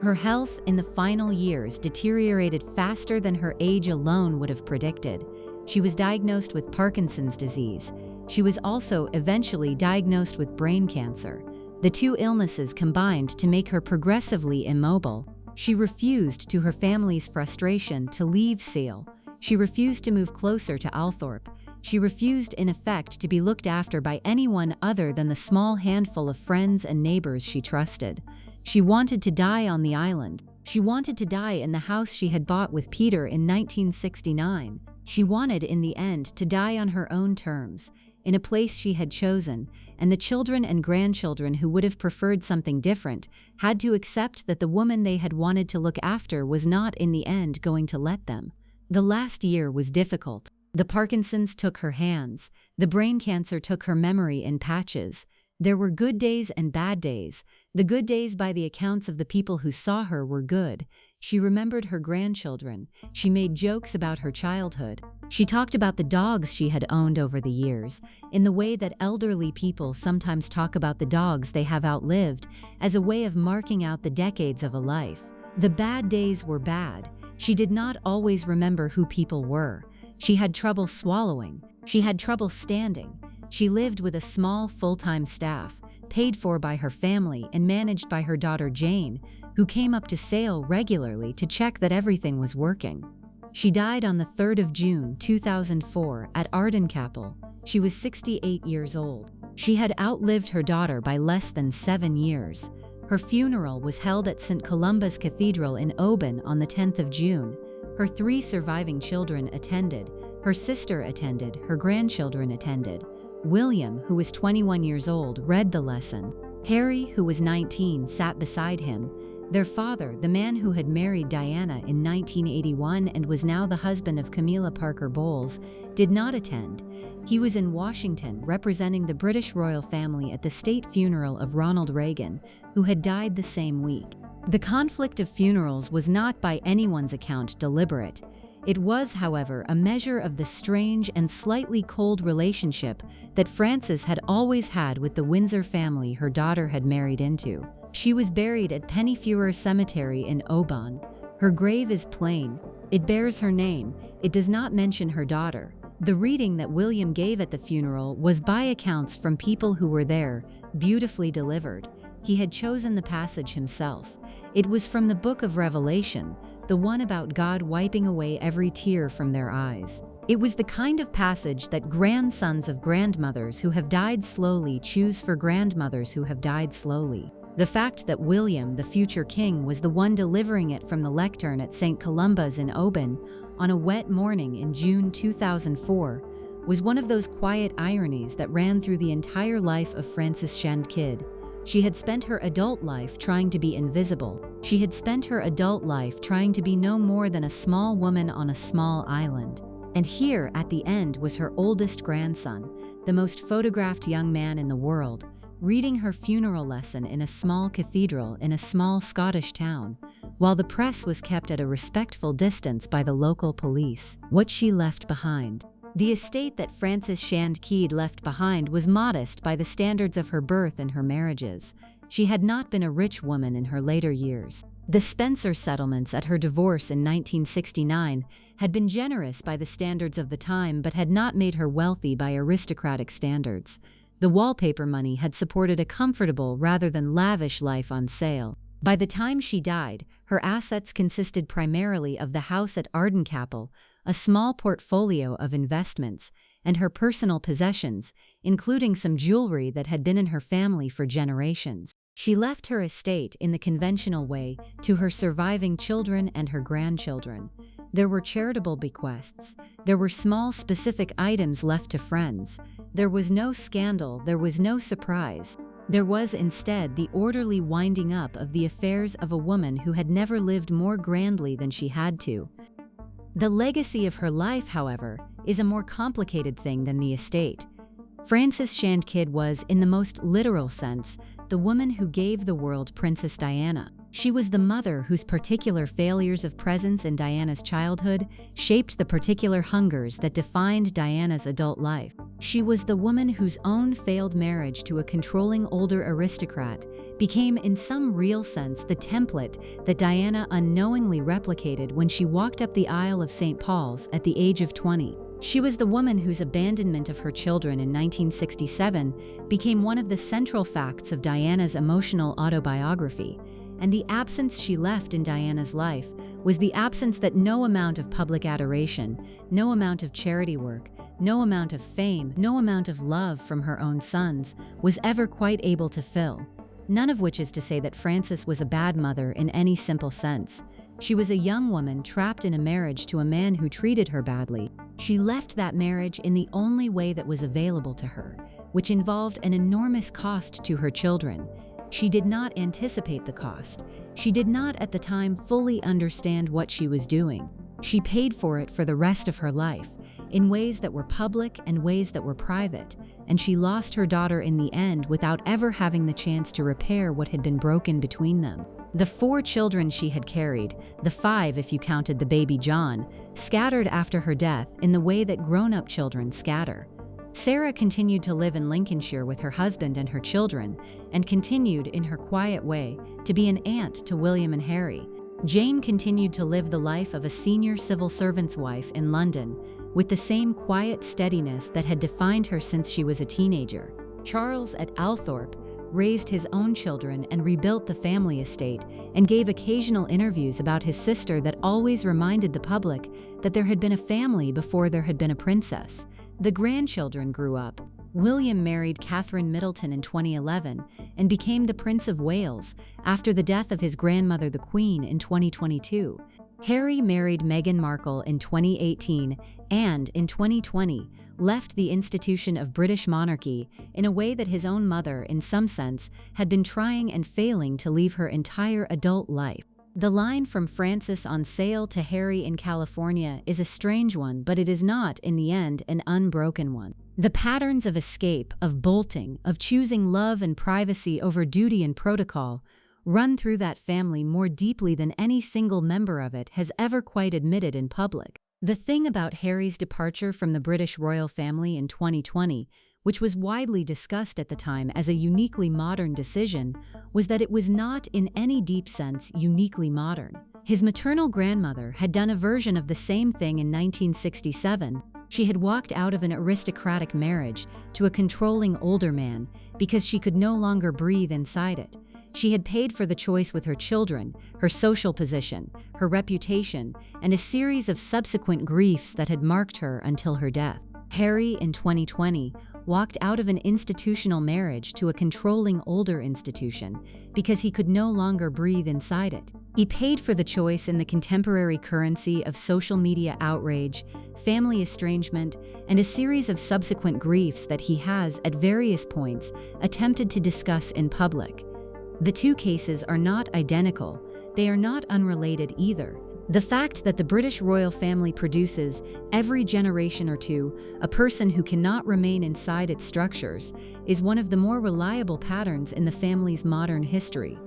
Her health in the final years deteriorated faster than her age alone would have predicted. She was diagnosed with Parkinson's disease. She was also eventually diagnosed with brain cancer. The two illnesses combined to make her progressively immobile. She refused, to her family's frustration, to leave Sale. She refused to move closer to Althorpe. She refused, in effect, to be looked after by anyone other than the small handful of friends and neighbors she trusted. She wanted to die on the island. She wanted to die in the house she had bought with Peter in 1969. She wanted, in the end, to die on her own terms, in a place she had chosen, and the children and grandchildren who would have preferred something different had to accept that the woman they had wanted to look after was not, in the end, going to let them. The last year was difficult. The Parkinson's took her hands. The brain cancer took her memory in patches. There were good days and bad days. The good days, by the accounts of the people who saw her, were good. She remembered her grandchildren. She made jokes about her childhood. She talked about the dogs she had owned over the years, in the way that elderly people sometimes talk about the dogs they have outlived, as a way of marking out the decades of a life. The bad days were bad. She did not always remember who people were. She had trouble swallowing. She had trouble standing. She lived with a small full-time staff, paid for by her family and managed by her daughter Jane, who came up to Sale regularly to check that everything was working. She died on the 3rd of June 2004 at Ardencapel. She was 68 years old. She had outlived her daughter by less than 7 years. Her funeral was held at St. Columba's Cathedral in Oban on the 10th of June. Her 3 surviving children attended. Her sister attended. Her grandchildren attended. William, who was 21 years old, read the lesson. Harry, who was 19, sat beside him. Their father, the man who had married Diana in 1981 and was now the husband of Camilla Parker Bowles, did not attend. He was in Washington representing the British royal family at the state funeral of Ronald Reagan, who had died the same week. The conflict of funerals was not by anyone's account deliberate. It was, however, a measure of the strange and slightly cold relationship that Frances had always had with the Windsor family her daughter had married into. She was buried at Pennyfewer Cemetery in Oban. Her grave is plain. It bears her name. It does not mention her daughter. The reading that William gave at the funeral was, by accounts from people who were there, beautifully delivered. He had chosen the passage himself. It was from the Book of Revelation, the one about God wiping away every tear from their eyes. It was the kind of passage that grandsons of grandmothers who have died slowly choose for grandmothers who have died slowly. The fact that William, the future king, was the one delivering it from the lectern at St. Columba's in Oban on a wet morning in June 2004 was one of those quiet ironies that ran through the entire life of Frances Shand Kydd. She had spent her adult life trying to be invisible. She had spent her adult life trying to be no more than a small woman on a small island. And here, at the end, was her oldest grandson, the most photographed young man in the world, reading her funeral lesson in a small cathedral in a small Scottish town, while the press was kept at a respectful distance by the local police. What she left behind. The estate that Frances Shand Kydd left behind was modest by the standards of her birth and her marriages. She had not been a rich woman in her later years. The Spencer settlements at her divorce in 1969 had been generous by the standards of the time but had not made her wealthy by aristocratic standards. The wallpaper money had supported a comfortable rather than lavish life on sale. By the time she died, her assets consisted primarily of the house at Ardencapel, a small portfolio of investments, and her personal possessions, including some jewelry that had been in her family for generations. She left her estate in the conventional way to her surviving children and her grandchildren. There were charitable bequests. There were small specific items left to friends. There was no scandal. There was no surprise. There was instead the orderly winding up of the affairs of a woman who had never lived more grandly than she had to. The legacy of her life, however, is a more complicated thing than the estate. Frances Shand Kydd was, in the most literal sense, the woman who gave the world Princess Diana. She was the mother whose particular failures of presence in Diana's childhood shaped the particular hungers that defined Diana's adult life. She was the woman whose own failed marriage to a controlling older aristocrat became, in some real sense, the template that Diana unknowingly replicated when she walked up the aisle of St. Paul's at the age of 20. She was the woman whose abandonment of her children in 1967 became one of the central facts of Diana's emotional autobiography. And the absence she left in Diana's life was the absence that no amount of public adoration, no amount of charity work, no amount of fame, no amount of love from her own sons was ever quite able to fill. None of which is to say that Frances was a bad mother in any simple sense. She was a young woman trapped in a marriage to a man who treated her badly. She left that marriage in the only way that was available to her, which involved an enormous cost to her children. She did not anticipate the cost. She did not at the time fully understand what she was doing. She paid for it for the rest of her life, in ways that were public and ways that were private, and she lost her daughter in the end without ever having the chance to repair what had been broken between them. The 4 children she had carried, the 5 if you counted the baby John, scattered after her death in the way that grown-up children scatter. Sarah continued to live in Lincolnshire with her husband and her children, and continued, in her quiet way, to be an aunt to William and Harry. Jane continued to live the life of a senior civil servant's wife in London, with the same quiet steadiness that had defined her since she was a teenager. Charles at Althorpe raised his own children and rebuilt the family estate, and gave occasional interviews about his sister that always reminded the public that there had been a family before there had been a princess. The grandchildren grew up. William married Catherine Middleton in 2011 and became the Prince of Wales after the death of his grandmother the Queen in 2022. Harry married Meghan Markle in 2018 and, in 2020, left the institution of British monarchy in a way that his own mother, in some sense, had been trying and failing to leave her entire adult life. The line from Frances on sale to Harry in California is a strange one, but it is not, in the end, an unbroken one. The patterns of escape, of bolting, of choosing love and privacy over duty and protocol, run through that family more deeply than any single member of it has ever quite admitted in public. The thing about Harry's departure from the British royal family in 2020, which was widely discussed at the time as a uniquely modern decision, was that it was not, in any deep sense, uniquely modern. His maternal grandmother had done a version of the same thing in 1967. She had walked out of an aristocratic marriage to a controlling older man because she could no longer breathe inside it. She had paid for the choice with her children, her social position, her reputation, and a series of subsequent griefs that had marked her until her death. Harry, in 2020, walked out of an institutional marriage to a controlling older institution because he could no longer breathe inside it. He paid for the choice in the contemporary currency of social media outrage, family estrangement, and a series of subsequent griefs that he has, at various points, attempted to discuss in public. The two cases are not identical. They are not unrelated either. The fact that the British royal family produces, every generation or two, a person who cannot remain inside its structures is one of the more reliable patterns in the family's modern history.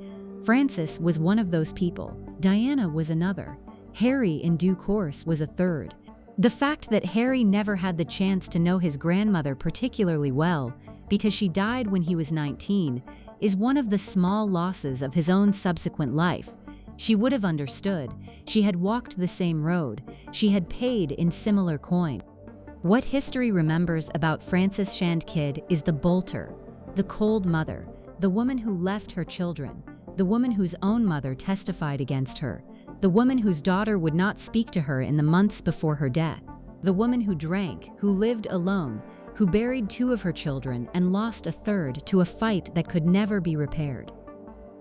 Frances was one of those people. Diana was another. Harry, in due course, was a third. The fact that Harry never had the chance to know his grandmother particularly well, because she died when he was 19, is one of the small losses of his own subsequent life. She would have understood. She had walked the same road. She had paid in similar coin. What history remembers about Frances Shand Kydd is the bolter, the cold mother, the woman who left her children, the woman whose own mother testified against her, the woman whose daughter would not speak to her in the months before her death, the woman who drank, who lived alone, who buried 2 of her children and lost a third to a fight that could never be repaired.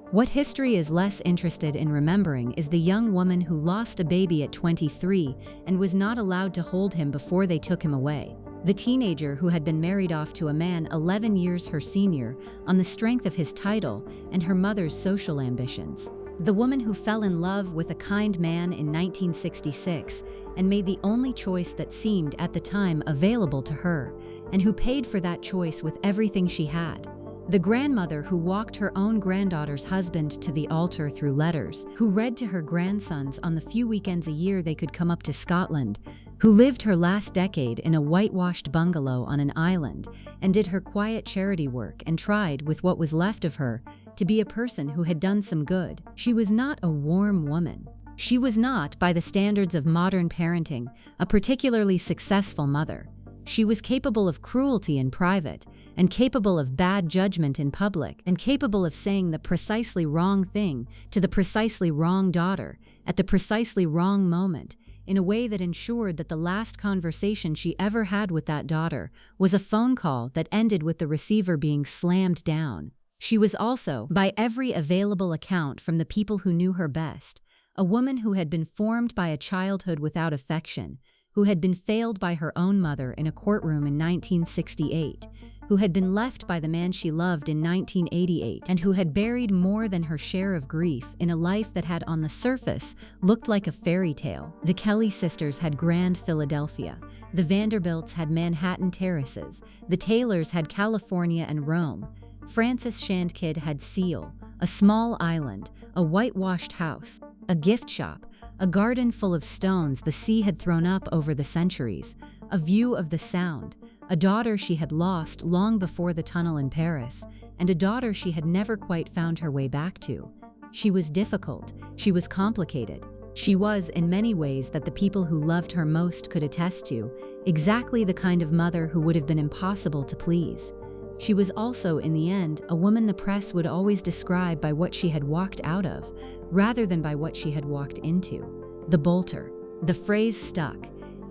What history is less interested in remembering is the young woman who lost a baby at 23 and was not allowed to hold him before they took him away. The teenager who had been married off to a man 11 years her senior on the strength of his title and her mother's social ambitions. The woman who fell in love with a kind man in 1966 and made the only choice that seemed at the time available to her, and who paid for that choice with everything she had. The grandmother who walked her own granddaughter's husband to the altar through letters, who read to her grandsons on the few weekends a year they could come up to Scotland, who lived her last decade in a whitewashed bungalow on an island and did her quiet charity work and tried, with what was left of her, to be a person who had done some good. She was not a warm woman. She was not, by the standards of modern parenting, a particularly successful mother. She was capable of cruelty in private, and capable of bad judgment in public, and capable of saying the precisely wrong thing to the precisely wrong daughter at the precisely wrong moment, in a way that ensured that the last conversation she ever had with that daughter was a phone call that ended with the receiver being slammed down. She was also, by every available account from the people who knew her best, a woman who had been formed by a childhood without affection, who had been failed by her own mother in a courtroom in 1968, who had been left by the man she loved in 1988, and who had buried more than her share of grief in a life that had on the surface looked like a fairy tale. The Kelly sisters had Grand Philadelphia, the Vanderbilts had Manhattan terraces, the Taylors had California and Rome. Frances Shand Kydd had Seal, a small island, a whitewashed house, a gift shop, a garden full of stones the sea had thrown up over the centuries, a view of the Sound, a daughter she had lost long before the tunnel in Paris, and a daughter she had never quite found her way back to. She was difficult, she was complicated. She was, in many ways that the people who loved her most could attest to, exactly the kind of mother who would have been impossible to please. She was also, in the end, a woman the press would always describe by what she had walked out of, rather than by what she had walked into. The bolter. The phrase stuck.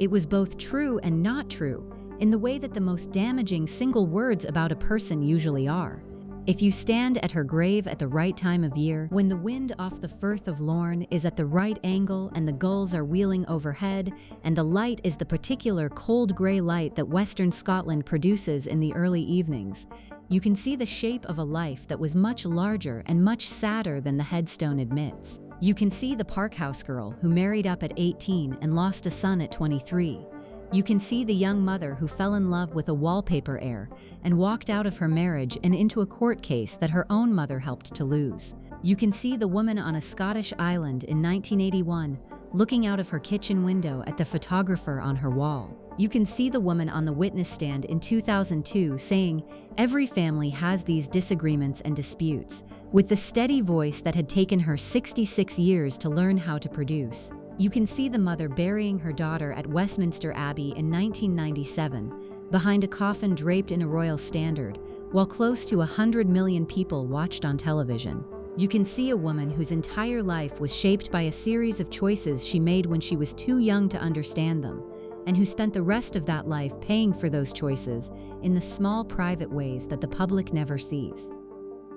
It was both true and not true, in the way that the most damaging single words about a person usually are. If you stand at her grave at the right time of year, when the wind off the Firth of Lorne is at the right angle and the gulls are wheeling overhead, and the light is the particular cold grey light that Western Scotland produces in the early evenings, you can see the shape of a life that was much larger and much sadder than the headstone admits. You can see the Parkhouse girl who married up at 18 and lost a son at 23. You can see the young mother who fell in love with a wallpaper heir and walked out of her marriage and into a court case that her own mother helped to lose. You can see the woman on a Scottish island in 1981 looking out of her kitchen window at the photographer on her wall. You can see the woman on the witness stand in 2002 saying, "Every family has these disagreements and disputes," with the steady voice that had taken her 66 years to learn how to produce. You can see the mother burying her daughter at Westminster Abbey in 1997, behind a coffin draped in a royal standard, while close to 100 million people watched on television. You can see a woman whose entire life was shaped by a series of choices she made when she was too young to understand them, and who spent the rest of that life paying for those choices in the small private ways that the public never sees.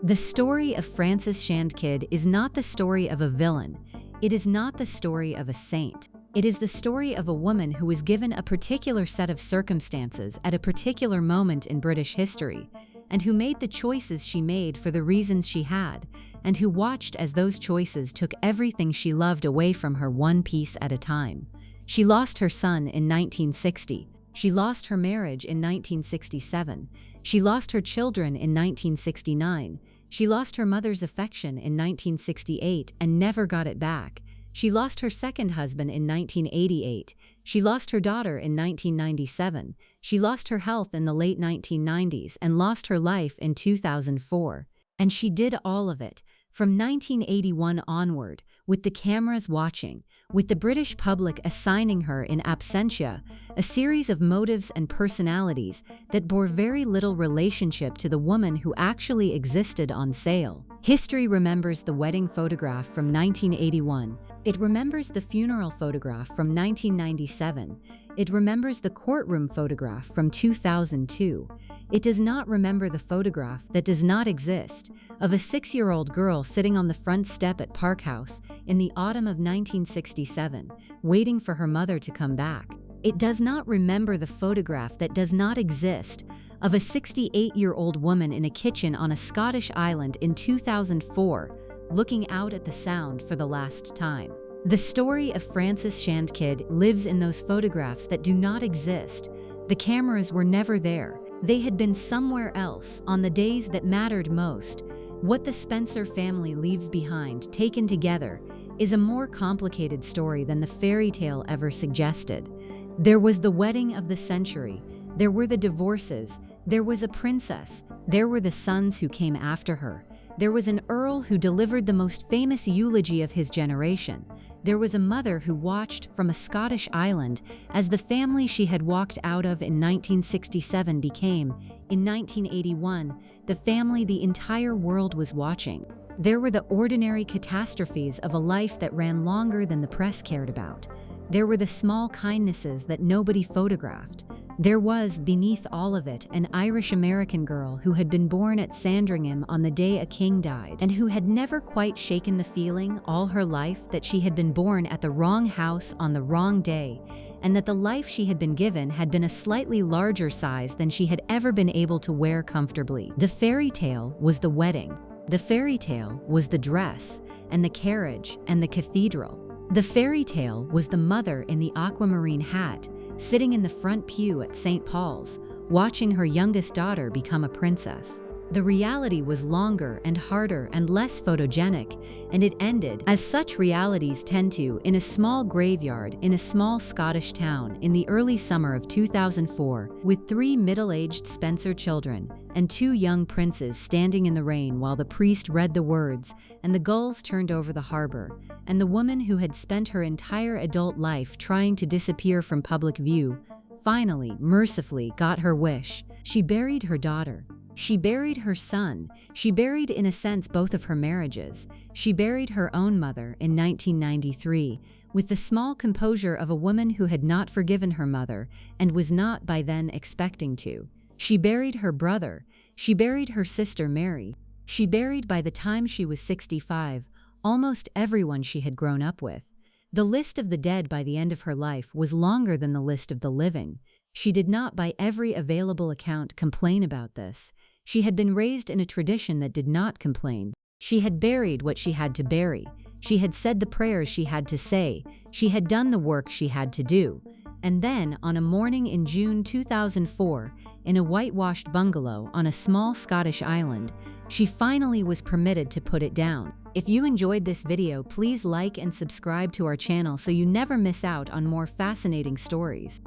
The story of Frances Shand Kydd is not the story of a villain. It is not the story of a saint. It is the story of a woman who was given a particular set of circumstances at a particular moment in British history, and who made the choices she made for the reasons she had, and who watched as those choices took everything she loved away from her one piece at a time. She lost her son in 1960. She lost her marriage in 1967. She lost her children in 1969. She lost her mother's affection in 1968 and never got it back. She lost her second husband in 1988. She lost her daughter in 1997. She lost her health in the late 1990s and lost her life in 2004. And she did all of it, from 1981 onward, with the cameras watching, with the British public assigning her in absentia a series of motives and personalities that bore very little relationship to the woman who actually existed on sale. History remembers the wedding photograph from 1981. It remembers the funeral photograph from 1997. It remembers the courtroom photograph from 2002. It does not remember the photograph that does not exist of a 6-year-old girl sitting on the front step at Parkhouse in the autumn of 1967, waiting for her mother to come back. It does not remember the photograph that does not exist of a 68-year-old woman in a kitchen on a Scottish island in 2004, looking out at the Sound for the last time. The story of Frances Shand Kydd lives in those photographs that do not exist. The cameras were never there. They had been somewhere else on the days that mattered most. What the Spencer family leaves behind, taken together, is a more complicated story than the fairy tale ever suggested. There was the wedding of the century. There were the divorces. There was a princess. There were the sons who came after her. There was an earl who delivered the most famous eulogy of his generation. There was a mother who watched from a Scottish island as the family she had walked out of in 1967 became, in 1981, the family the entire world was watching. There were the ordinary catastrophes of a life that ran longer than the press cared about. There were the small kindnesses that nobody photographed. There was, beneath all of it, an Irish-American girl who had been born at Sandringham on the day a king died, and who had never quite shaken the feeling all her life that she had been born at the wrong house on the wrong day, and that the life she had been given had been a slightly larger size than she had ever been able to wear comfortably. The fairy tale was the wedding. The fairy tale was the dress, and the carriage, and the cathedral. The fairy tale was the mother in the aquamarine hat, sitting in the front pew at St. Paul's, watching her youngest daughter become a princess. The reality was longer and harder and less photogenic, and it ended, as such realities tend to, in a small graveyard in a small Scottish town in the early summer of 2004, with 3 middle-aged Spencer children and 2 young princes standing in the rain while the priest read the words, and the gulls turned over the harbor, and the woman who had spent her entire adult life trying to disappear from public view finally, mercifully, got her wish. She buried her daughter. She buried her son. She buried, in a sense, both of her marriages. She buried her own mother in 1993, with the small composure of a woman who had not forgiven her mother and was not by then expecting to. She buried her brother. She buried her sister Mary. She buried, by the time she was 65, almost everyone she had grown up with. The list of the dead by the end of her life was longer than the list of the living. She did not, by every available account, complain about this. She had been raised in a tradition that did not complain. She had buried what she had to bury. She had said the prayers she had to say. She had done the work she had to do. And then, on a morning in June 2004, in a whitewashed bungalow on a small Scottish island, she finally was permitted to put it down. If you enjoyed this video, please like and subscribe to our channel so you never miss out on more fascinating stories.